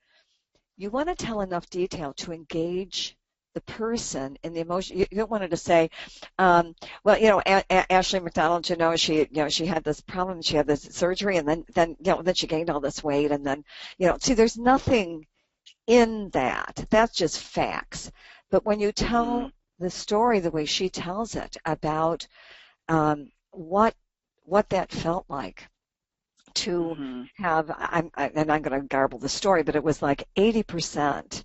you want to tell enough detail to engage the person in the emotion. You don't want her to say, Ashley McDonald, she had this problem, she had this surgery, and then she gained all this weight, and then, see, there's nothing in that. That's just facts. But when you tell the story the way she tells it about what that felt like to have, I'm going to garble the story, but it was like 80%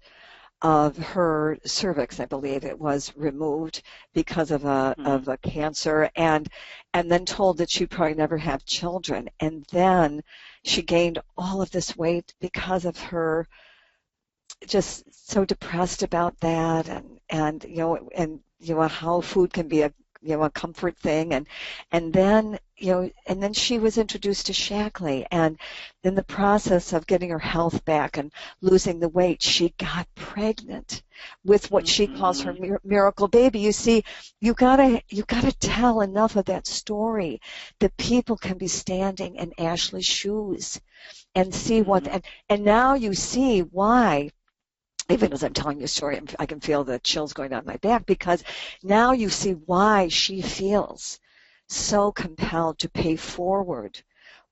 of her cervix, I believe it was, removed because of a cancer, and then told that she'd probably never have children. And then she gained all of this weight because of her just so depressed about that, and how food can be a comfort thing, and then she was introduced to Shaklee, and in the process of getting her health back and losing the weight, she got pregnant with what she calls her miracle baby. You see, you gotta tell enough of that story that people can be standing in Ashley's shoes and see what, and now you see why. Even as I'm telling you a story, I can feel the chills going down my back, because now you see why she feels so compelled to pay forward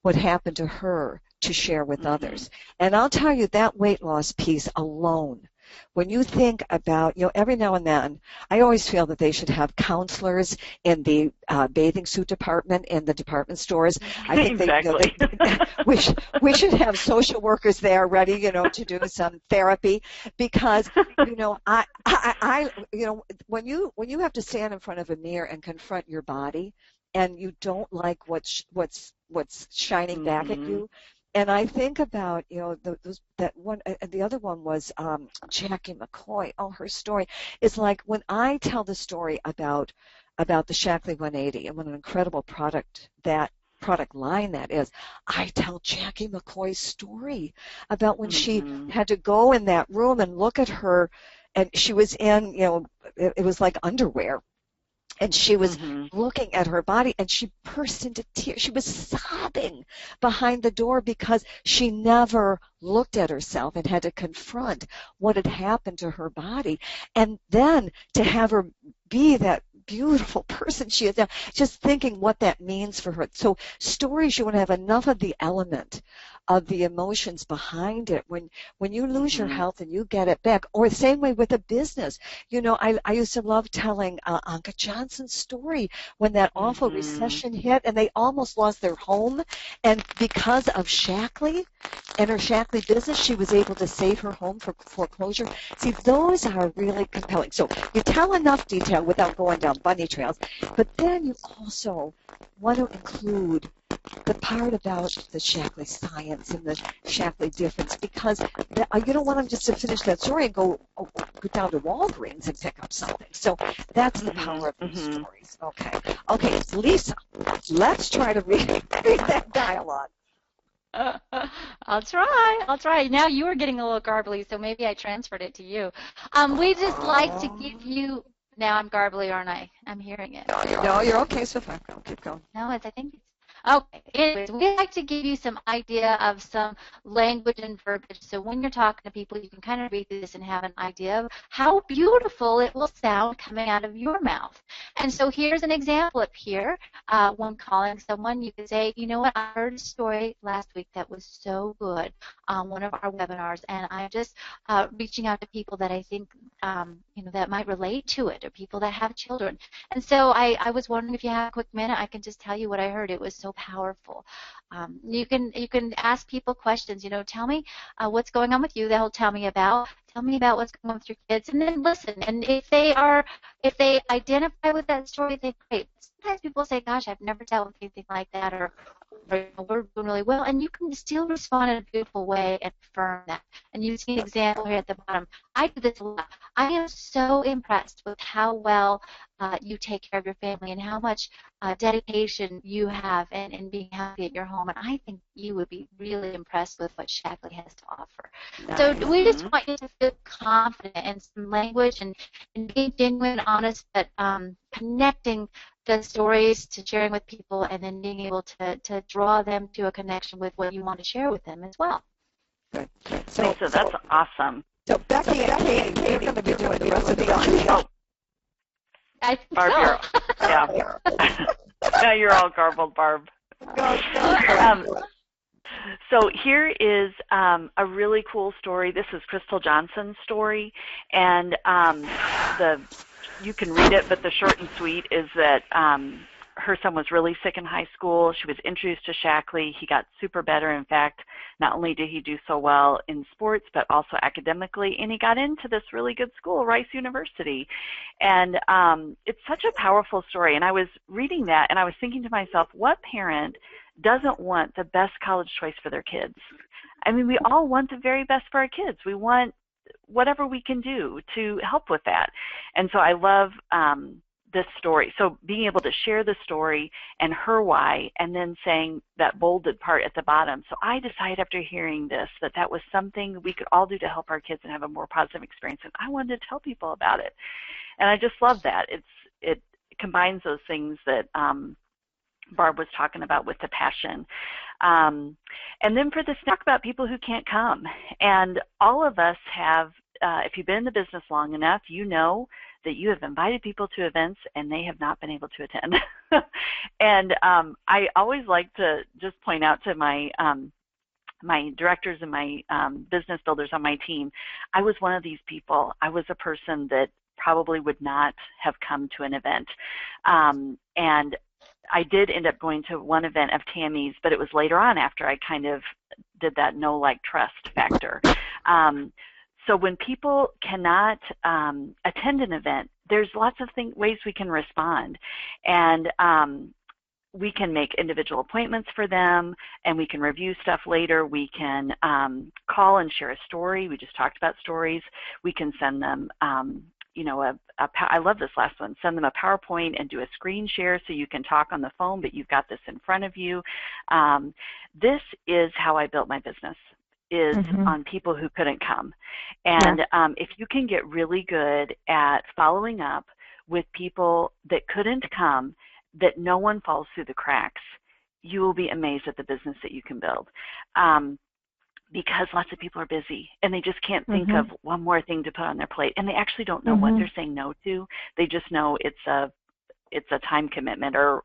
what happened to her to share with others. And I'll tell you, that weight loss piece alone, when you think about, every now and then, I always feel that they should have counselors in the bathing suit department in the department stores. I think we should have social workers there ready, to do some therapy, because, I when you have to stand in front of a mirror and confront your body, and you don't like what's shining back at you. And I think about, that one, the other one was Jackie McCoy. Oh, her story is like, when I tell the story about the Shaklee 180 and what an incredible product that product line that is, I tell Jackie McCoy's story about when she had to go in that room and look at her, and she was in, it was like underwear. And she was looking at her body, and she burst into tears. She was sobbing behind the door because she never looked at herself and had to confront what had happened to her body. And then to have her be that beautiful person she is now, just thinking what that means for her. So stories, you want to have enough of the element of the emotions behind it. When you lose your health and you get it back, or the same way with a business. I used to love telling Anka Johnson's story when that awful recession hit and they almost lost their home, and because of Shaklee and her Shaklee business, she was able to save her home from foreclosure. See, those are really compelling. So you tell enough detail without going down bunny trails, but then you also want to include the part about the Shaklee science and the Shaklee difference, because you don't want them just to finish that story and go down to Walgreens and pick up something. So that's the power of these stories. Okay, Lisa, let's try to read that dialogue. I'll try. Now you are getting a little garbly, so maybe I transferred it to you. We just like to give you. Now I'm garbly, aren't I? I'm hearing it. No, you're okay so far. Keep going. No, I think it's okay. Anyways, we like to give you some idea of some language and verbiage. So when you're talking to people, you can kind of read this and have an idea of how beautiful it will sound coming out of your mouth. And so here's an example up here. When calling someone, you could say, you know what, I heard a story last week that was so good on one of our webinars, and I'm just reaching out to people that I think that might relate to it, or people that have children. And so I was wondering if you have a quick minute, I can just tell you what I heard. It was so powerful. You can ask people questions. Tell me what's going on with you. They'll tell me about what's going on with your kids, and then listen. And if they identify with that story, they great. Sometimes people say, "Gosh, I've never dealt with anything like that," or we're doing really well, and you can still respond in a beautiful way and affirm that. And you see an example here at the bottom. I do this a lot. I am so impressed with how well you take care of your family and how much dedication you have in being happy at your home. And I think you would be really impressed with what Shaklee has to offer. Nice. So we just want you to feel confident in some language and being genuine, honest, but connecting the stories to sharing with people, and then being able to draw them to a connection with what you want to share with them as well. Good. So that's awesome. So Becky and Katie, you're going to be doing the rest of the audio. I think Barb, so. Yeah. Now you're all garbled, Barb. So here is a really cool story. This is Crystal Johnson's story, and you can read it, but the short and sweet is that her son was really sick in high school. She was introduced to Shaklee. He got super better. In fact, not only did he do so well in sports, but also academically, and he got into this really good school, Rice University. And it's such a powerful story. And I was reading that, and I was thinking to myself, what parent doesn't want the best college choice for their kids? I mean, we all want the very best for our kids. We want whatever we can do to help with that. And so I love this story. So being able to share the story and her why, and then saying that bolded part at the bottom. So I decided after hearing this that was something we could all do to help our kids and have a more positive experience. And I wanted to tell people about it. And I just love that. It combines those things that Barb was talking about with the passion. And then for this, talk about people who can't come. And all of us have, if you've been in the business long enough, you know that you have invited people to events and they have not been able to attend. And I always like to just point out to my my directors and my business builders on my team, I was one of these people. I was a person that probably would not have come to an event. And I did end up going to one event of Tammy's, but it was later on after I kind of did that know, like, trust factor. So when people cannot attend an event, there's lots of ways we can respond. And we can make individual appointments for them, and we can review stuff later. We can call and share a story. We just talked about stories. We can send them I love this last one. Send them a PowerPoint and do a screen share so you can talk on the phone, but you've got this in front of you. This is how I built my business, is on people who couldn't come. And if you can get really good at following up with people that couldn't come, that no one falls through the cracks, you will be amazed at the business that you can build. Because lots of people are busy and they just can't think of one more thing to put on their plate, and they actually don't know what they're saying no to. They just know it's a time commitment or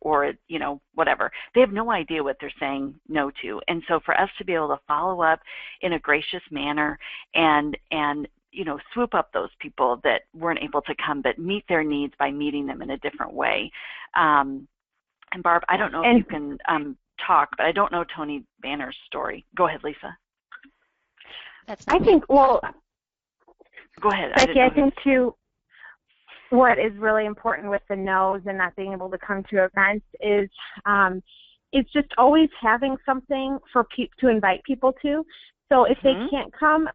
whatever. They have no idea what they're saying no to. And so for us to be able to follow up in a gracious manner and swoop up those people that weren't able to come, but meet their needs by meeting them in a different way. And Barb, I don't know if you can talk, but I don't know Tony Banner's story. Go ahead, Lisa. Go ahead. Becky, I think too, what is really important with the no's and not being able to come to events is it's just always having something for to invite people to. So if they can't come,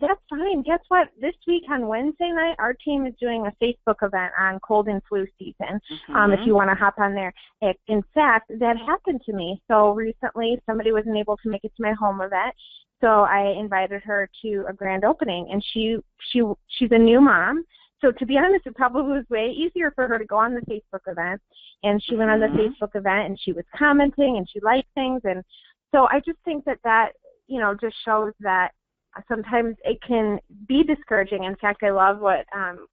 that's fine. Guess what? This week on Wednesday night, our team is doing a Facebook event on cold and flu season, if you want to hop on there. In fact, that happened to me. So recently, somebody wasn't able to make it to my home event, so I invited her to a grand opening, and she's a new mom. So to be honest, it probably was way easier for her to go on the Facebook event, and she went on the Facebook event, and she was commenting, and she liked things, and so I just think that just shows that sometimes it can be discouraging. In fact, I love what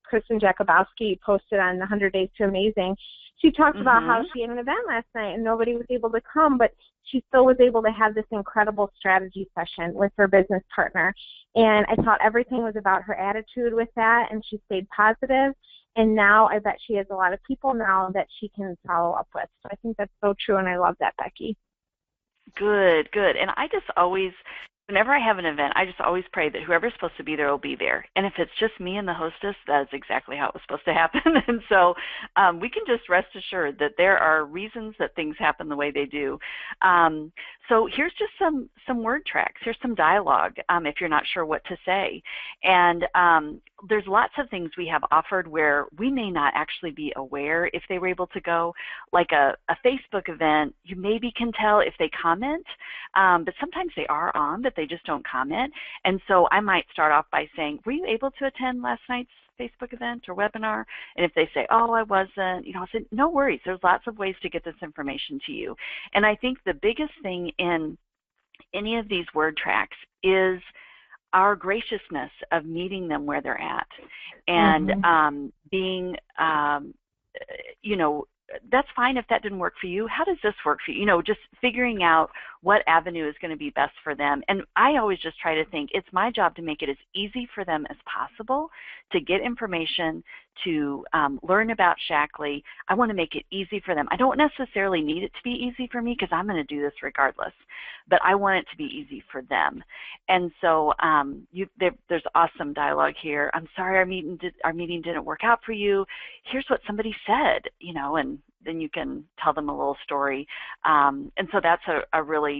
Kristen Jakubowski posted on the 100 Days to Amazing. She talked about how she had an event last night and nobody was able to come, but she still was able to have this incredible strategy session with her business partner. And I thought everything was about her attitude with that, and she stayed positive. And now I bet she has a lot of people now that she can follow up with. So I think that's so true, and I love that, Becky. Good. And I just always, whenever I have an event, I just always pray that whoever's supposed to be there will be there. And if it's just me and the hostess, that is exactly how it was supposed to happen. And so we can just rest assured that there are reasons that things happen the way they do. So here's just some word tracks. Here's some dialogue if you're not sure what to say. And there's lots of things we have offered where we may not actually be aware if they were able to go. Like a Facebook event, you maybe can tell if they comment, but sometimes they are on, but they just don't comment. And so I might start off by saying, were you able to attend last night's Facebook event or webinar? And if they say, oh, I wasn't, I said, no worries. There's lots of ways to get this information to you. And I think the biggest thing in any of these word tracks is our graciousness of meeting them where they're at and being, that's fine if that didn't work for you. How does this work for you? Just figuring out what avenue is going to be best for them. And I always just try to think it's my job to make it as easy for them as possible to get information, to learn about Shaklee. I want to make it easy for them. I don't necessarily need it to be easy for me because I'm going to do this regardless, but I want it to be easy for them. And so there's awesome dialogue here. I'm sorry our meeting didn't work out for you. Here's what somebody said, and then you can tell them a little story. And so that's a really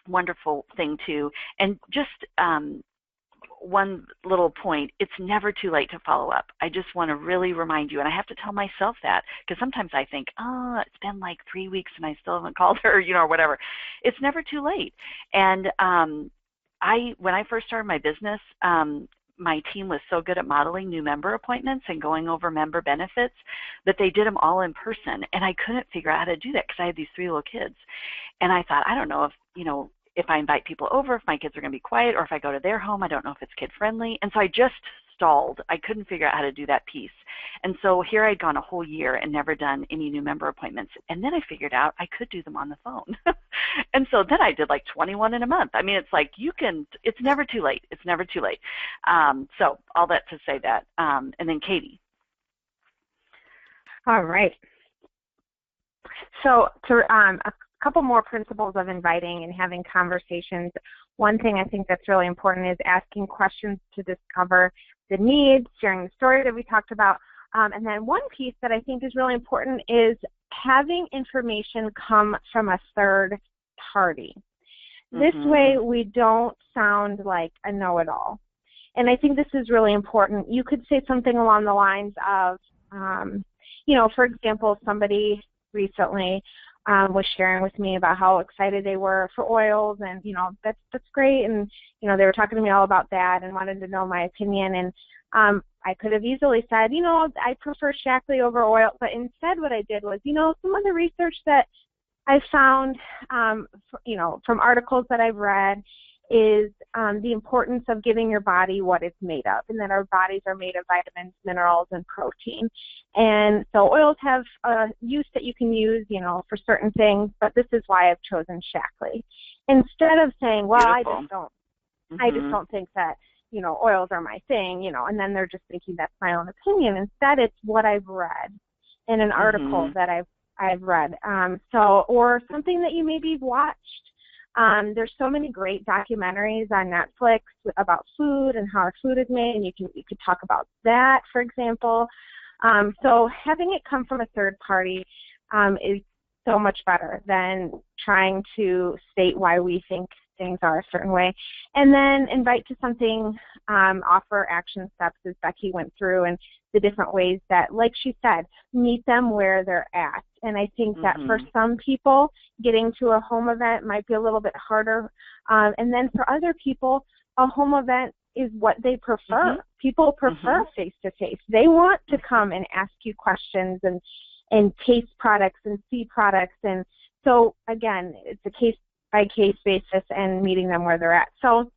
wonderful thing too. And just one little point, it's never too late to follow up. I just want to really remind you, and I have to tell myself that, because sometimes I think, oh, it's been like 3 weeks and I still haven't called her, or whatever. It's never too late. And when I first started my business, my team was so good at modeling new member appointments and going over member benefits that they did them all in person. And I couldn't figure out how to do that because I had these 3 little kids. And I thought, I don't know if I invite people over, if my kids are going to be quiet, or if I go to their home, I don't know if it's kid-friendly. And so I just stalled. I couldn't figure out how to do that piece. And so here I'd gone a whole year and never done any new member appointments. And then I figured out I could do them on the phone. And so then I did like 21 in a month. I mean, it's like it's never too late. It's never too late. So all that to say that. And then Katie. All right. So a couple more principles of inviting and having conversations. One thing I think that's really important is asking questions to discover the needs, sharing the story that we talked about. And then one piece that I think is really important is having information come from a third party. This way we don't sound like a know-it-all. And I think this is really important. You could say something along the lines of, you know, for example, somebody recently was sharing with me about how excited they were for oils, and, you know, that's great. And, you know, they were talking to me all about that and wanted to know my opinion. And I could have easily said, you know, I prefer Shaklee over oil. But instead what I did was, you know, some of the research that I found, you know, from articles that I've read is the importance of giving your body what it's made of, and that our bodies are made of vitamins, minerals, and protein. And so oils have a use that you can use, you know, for certain things, but this is why I've chosen Shaklee. Instead of saying, well, Beautiful. I just don't think that, you know, oils are my thing, you know, and then they're just thinking that's my own opinion. Instead, it's what I've read in an article that I've read. Or something that you maybe watched. There's so many great documentaries on Netflix about food and how our food is made, and you could talk about that, for example. So having it come from a third party is so much better than trying to state why we think things are a certain way. And then invite to something, offer action steps as Becky went through, and the different ways that, like she said, meet them where they're at. And I think that for some people, getting to a home event might be a little bit harder. And then for other people, a home event is what they prefer. People prefer face-to-face. They want to come and ask you questions and taste products and see products. And so, again, it's a case-by-case basis and meeting them where they're at. So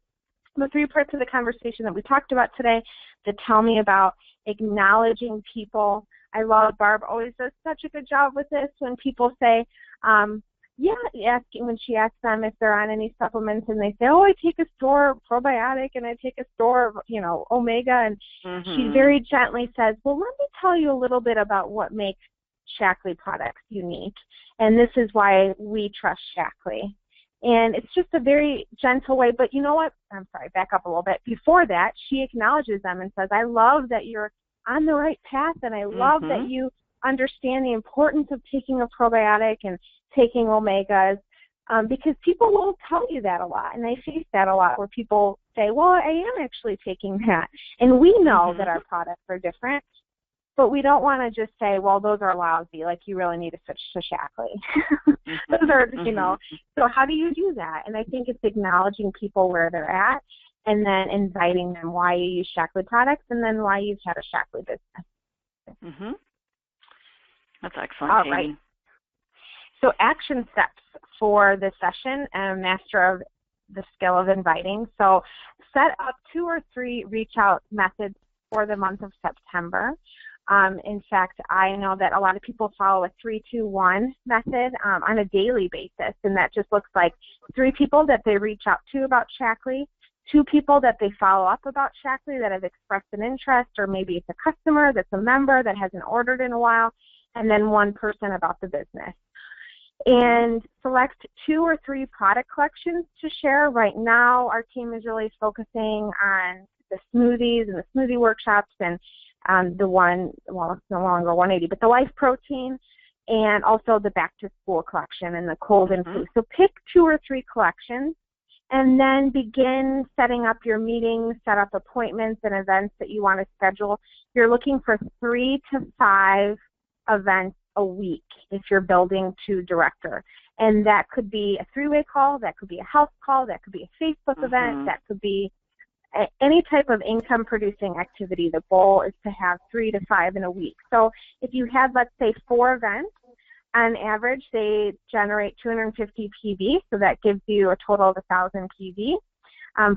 the 3 parts of the conversation that we talked about today, that tell me about acknowledging people. I love Barb always does such a good job with this when people say, when she asks them if they're on any supplements, and they say, oh, I take a Store probiotic and I take a Store, you know, Omega, and she very gently says, well, let me tell you a little bit about what makes Shaklee products unique, and this is why we trust Shaklee. And it's just a very gentle way, but you know what? I'm sorry, back up a little bit. Before that, she acknowledges them and says, I love that you're on the right path, and I love that you understand the importance of taking a probiotic and taking omegas, because people will tell you that a lot, and I face that a lot where people say, well, I am actually taking that. And we know that our products are different, but we don't want to just say, well, those are lousy, like you really need to switch to Shaklee. Those are, you know, so how do you do that? And I think it's acknowledging people where they're at, and then inviting them why you use Shaklee products, and then why you've had a Shaklee business. That's excellent, All Katie. right. So action steps for this session, master of the skill of inviting. So set up 2 or 3 reach out methods for the month of September. In fact, I know that a lot of people follow a 3-2-1 method on a daily basis, and that just looks like 3 people that they reach out to about Shaklee, 2 people that they follow up about Shaklee that have expressed an interest, or maybe it's a customer that's a member that hasn't ordered in a while, and then 1 person about the business. And select 2 or 3 product collections to share. Right now, our team is really focusing on the smoothies and the smoothie workshops, and the one, well, it's no longer 180, but the Life Protein, and also the Back to School collection and the cold and flu. So pick 2 or 3 collections, and then begin setting up your meetings, set up appointments and events that you want to schedule. You're looking for 3 to 5 events a week if you're building to director. And that could be a 3-way call, that could be a house call, that could be a Facebook event, that could be any type of income producing activity. The goal is to have 3 to 5 in a week. So if you had, let's say, 4 events, on average they generate 250 PV, so that gives you a total of 1,000 PV.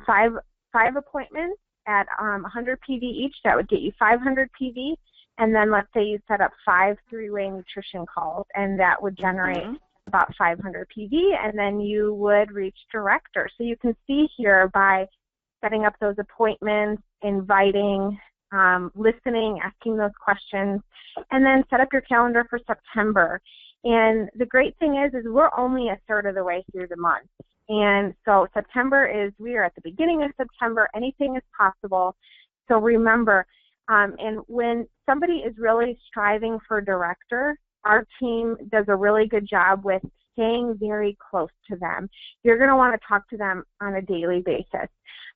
5 appointments at 100 PV each, that would get you 500 PV. And then let's say you set up 5 3-way nutrition calls, and that would generate about 500 PV, and then you would reach director. So you can see here by setting up those appointments, inviting, listening, asking those questions, and then set up your calendar for September. And the great thing is we're only a third of the way through the month. And so we are at the beginning of September. Anything is possible. So remember, and when somebody is really striving for director, our team does a really good job with staying very close to them. You're going to want to talk to them on a daily basis.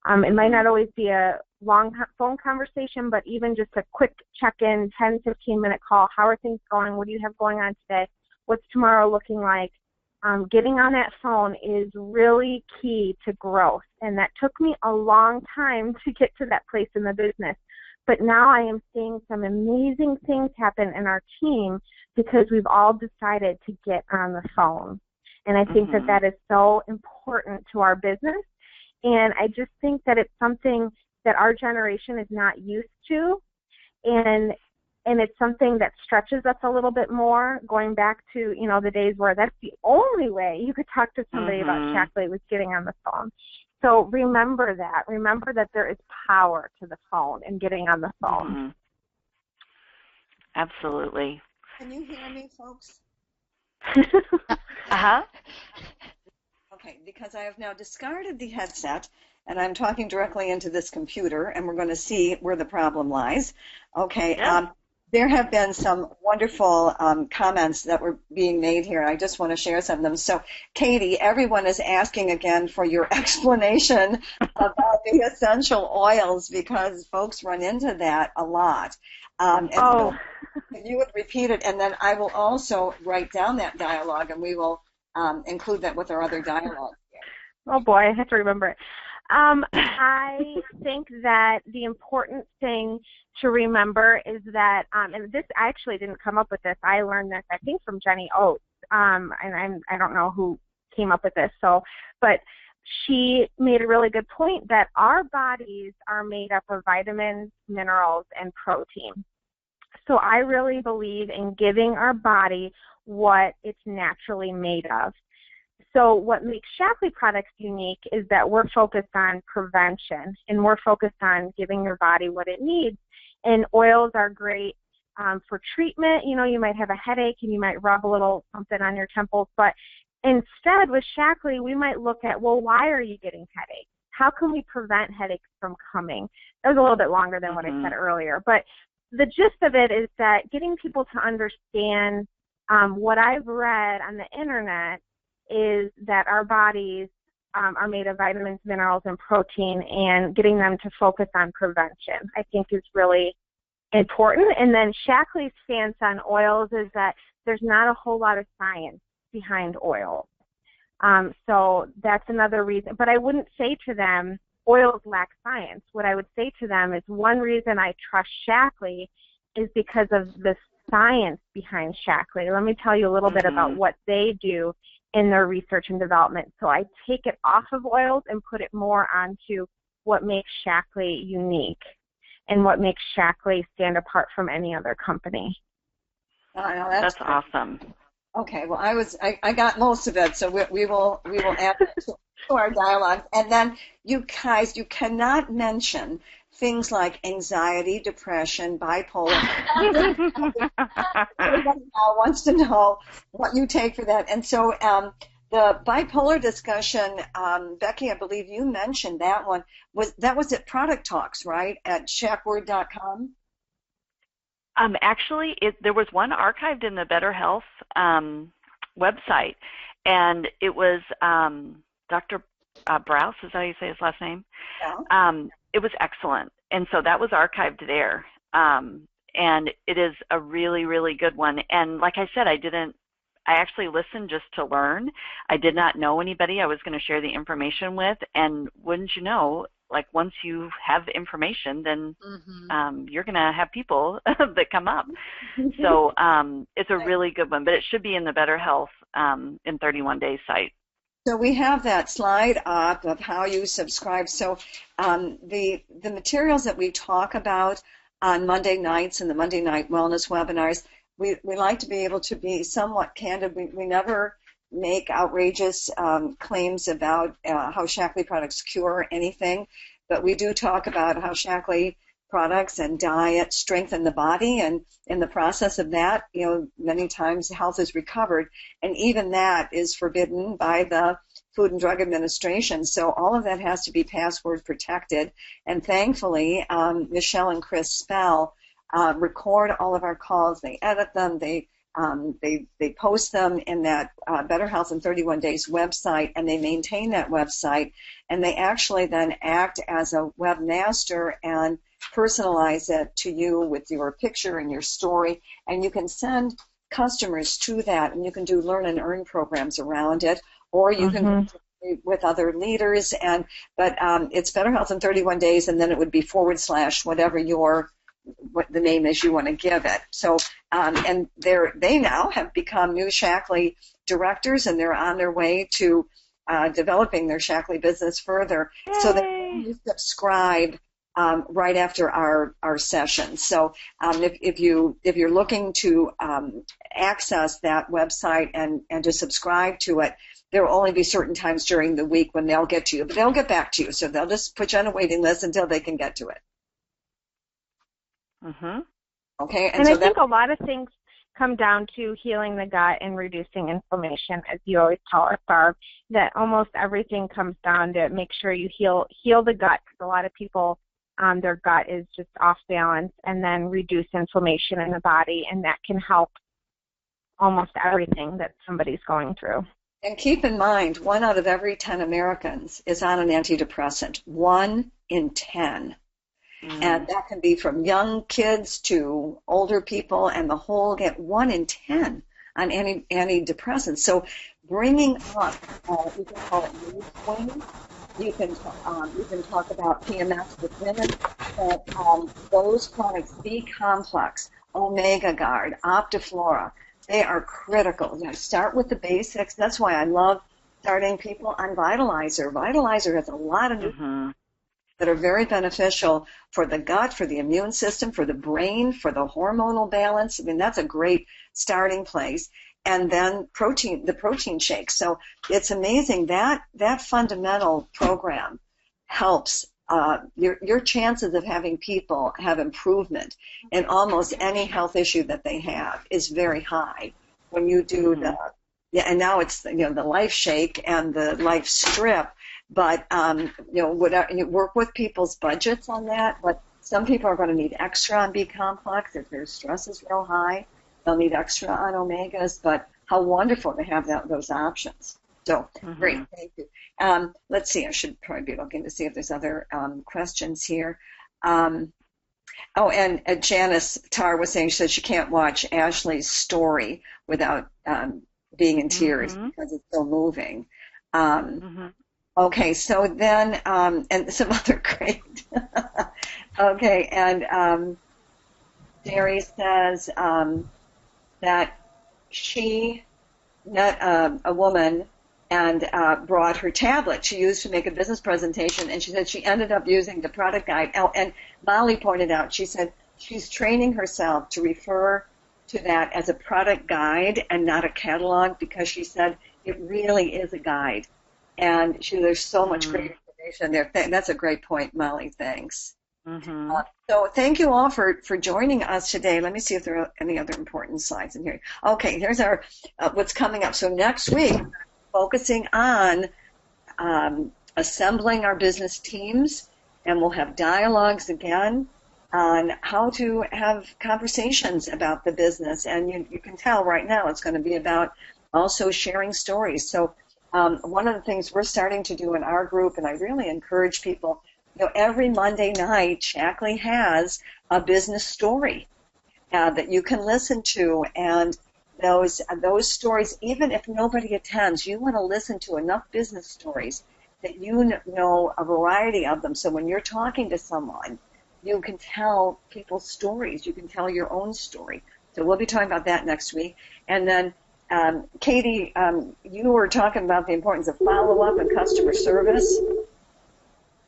It might not always be a long phone conversation, but even just a quick check-in, 10, 15-minute call. How are things going? What do you have going on today? What's tomorrow looking like? Getting on that phone is really key to growth, and that took me a long time to get to that place in the business. But now I am seeing some amazing things happen in our team because we've all decided to get on the phone. And I think that that is so important to our business. And I just think that it's something that our generation is not used to. And it's something that stretches us a little bit more, going back to, you know, the days where that's the only way you could talk to somebody about Shaklee was getting on the phone. So remember that. Remember that there is power to the phone and getting on the phone. Absolutely. Can you hear me, folks? Okay, because I have now discarded the headset, and I'm talking directly into this computer, and we're going to see where the problem lies. Okay, there have been some wonderful comments that were being made here. I just want to share some of them. So, Katie, everyone is asking again for your explanation about the essential oils because folks run into that a lot. So if you would repeat it, and then I will also write down that dialogue, and we will include that with our other dialogue. Oh, boy, I have to remember it. I think that the important thing to remember is that, and this, I actually didn't come up with this. I learned this, I think, from Jenny Oates, and I don't know who came up with this. But she made a really good point that our bodies are made up of vitamins, minerals, and protein. So I really believe in giving our body what it's naturally made of. So what makes Shaklee products unique is that we're focused on prevention, and we're focused on giving your body what it needs. And oils are great for treatment. You know, you might have a headache and you might rub a little something on your temples, but instead with Shaklee, we might look at, well, why are you getting headaches? How can we prevent headaches from coming? That was a little bit longer than what I said earlier, but the gist of it is that getting people to understand what I've read on the internet is that our bodies are made of vitamins, minerals, and protein, and getting them to focus on prevention, I think, is really important. And then Shaklee's stance on oils is that there's not a whole lot of science behind oils. So that's another reason. But I wouldn't say to them, oils lack science. What I would say to them is one reason I trust Shaklee is because of the science behind Shaklee. Let me tell you a little bit about what they do in their research and development. So I take it off of oils and put it more onto what makes Shaklee unique and what makes Shaklee stand apart from any other company. That's awesome. Okay, well, I got most of it, so we will add that to our dialogue. And then you guys, you cannot mention things like anxiety, depression, bipolar. Everybody now wants to know what you take for that. And so the bipolar discussion, Becky, I believe you mentioned that one. That was at Product Talks, right, at shakword.com? Actually, there was one archived in the Better Health website, and it was Dr. Brous, is that how you say his last name? Yeah. It was excellent, and so that was archived there, and it is a really, really good one. And like I said, I actually listened just to learn. I did not know anybody I was going to share the information with, and wouldn't you know, like once you have information, then you're going to have people that come up. So it's a really good one, but it should be in the Better Health in 31 Days site. So we have that slide up of how you subscribe. So the materials that we talk about on Monday nights and the Monday Night Wellness webinars, we like to be able to be somewhat candid. We never make outrageous claims about how Shaklee products cure anything, but we do talk about how Shaklee products and diet strengthen the body, and in the process of that, you know, many times health is recovered, and even that is forbidden by the Food and Drug Administration. So all of that has to be password protected, and thankfully Michelle and Chris Spell record all of our calls, they edit them, they they post them in that Better Health in 31 Days website, and they maintain that website, and they actually then act as a webmaster and personalize it to you with your picture and your story, and you can send customers to that, and you can do learn and earn programs around it, or you can with other leaders, but it's Better Health in 31 Days, and then it would be / whatever what the name is you want to give it. So, and they now have become new Shaklee directors, and they're on their way to developing their Shaklee business further. Yay. So that you subscribe right after our session. So if you're looking to access that website and to subscribe to it, there will only be certain times during the week when they'll get to you, but they'll get back to you. So they'll just put you on a waiting list until they can get to it. Okay. And I think a lot of things come down to healing the gut and reducing inflammation, as you always tell us, Barb, that almost everything comes down to make sure you heal the gut, because a lot of people, their gut is just off balance, and then reduce inflammation in the body, and that can help almost everything that somebody's going through. And keep in mind, 1 out of every 10 Americans is on an antidepressant. 1 in 10. And that can be from young kids to older people, and the whole get 1 in 10 on antidepressants. So bringing up, you can call it mood swings. You can talk about PMS with women, but those products, B-complex, Omega Guard, Optiflora, they are critical. You know, start with the basics. That's why I love starting people on Vitalizer. Vitalizer has a lot of nutrients that are very beneficial for the gut, for the immune system, for the brain, for the hormonal balance. I mean, that's a great starting place. And then the protein shakes. So it's amazing that fundamental program helps your chances of having people have improvement in almost any health issue that they have is very high when you do and now it's the Life Shake and the Life Strip, but whatever, you work with people's budgets on that. But some people are going to need extra on B-complex if their stress is real high. They'll need extra on omegas, but how wonderful to have those options. So, great, thank you. Let's see, I should probably be looking to see if there's other questions here. And Janice Tarr was saying, she said she can't watch Ashley's story without being in tears because it's so moving. Okay, so then, and some other great. Okay, and Jerry says that she met a woman and brought her tablet she used to make a business presentation, and she said she ended up using the product guide. Oh, and Molly pointed out, she said she's training herself to refer to that as a product guide and not a catalog, because she said it really is a guide. And there's so much great information there. That's a great point, Molly. Thanks. So thank you all for joining us today. Let me see if there are any other important slides in here. Okay, here's our what's coming up. So next week, focusing on assembling our business teams, and we'll have dialogues again on how to have conversations about the business. And you can tell right now it's going to be about also sharing stories. So one of the things we're starting to do in our group, and I really encourage people, every Monday night, Shaklee has a business story that you can listen to, and those stories, even if nobody attends, you want to listen to enough business stories that you know a variety of them. So when you're talking to someone, you can tell people's stories. You can tell your own story. So we'll be talking about that next week. And then, Katie, you were talking about the importance of follow-up and customer service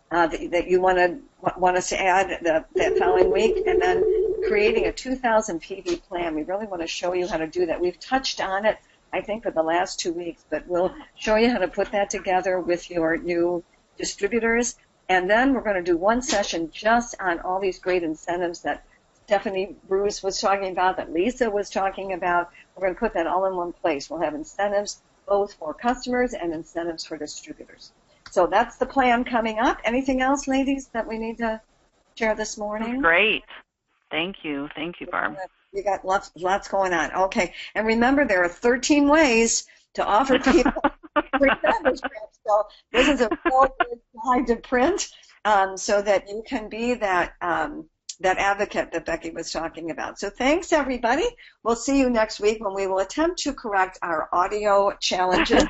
that you want us to add that following week, and then creating a 2,000 PV plan. We really want to show you how to do that. We've touched on it, I think, for the last 2 weeks, but we'll show you how to put that together with your new distributors. And then we're going to do one session just on all these great incentives that Stephanie Bruce was talking about, that Lisa was talking about. We're going to put that all in one place. We'll have incentives both for customers and incentives for distributors. So that's the plan coming up. Anything else, ladies, that we need to share this morning? Great. Thank you. Thank you, Barb. You got lots going on. Okay. And remember, there are 13 ways to offer people free memberships. So this is a real good guide to print so that you can be that that advocate that Becky was talking about. So thanks, everybody. We'll see you next week when we will attempt to correct our audio challenges.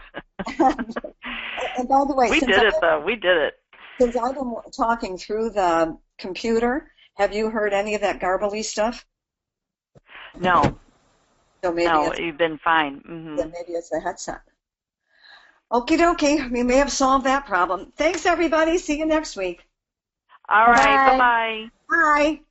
And by the way, we did it. Since I've been talking through the computer, have you heard any of that garbly stuff? No. So maybe you've been fine. Mm-hmm. Yeah, maybe it's the headset. Okie dokie. We may have solved that problem. Thanks, everybody. See you next week. All right. Bye-bye. Bye.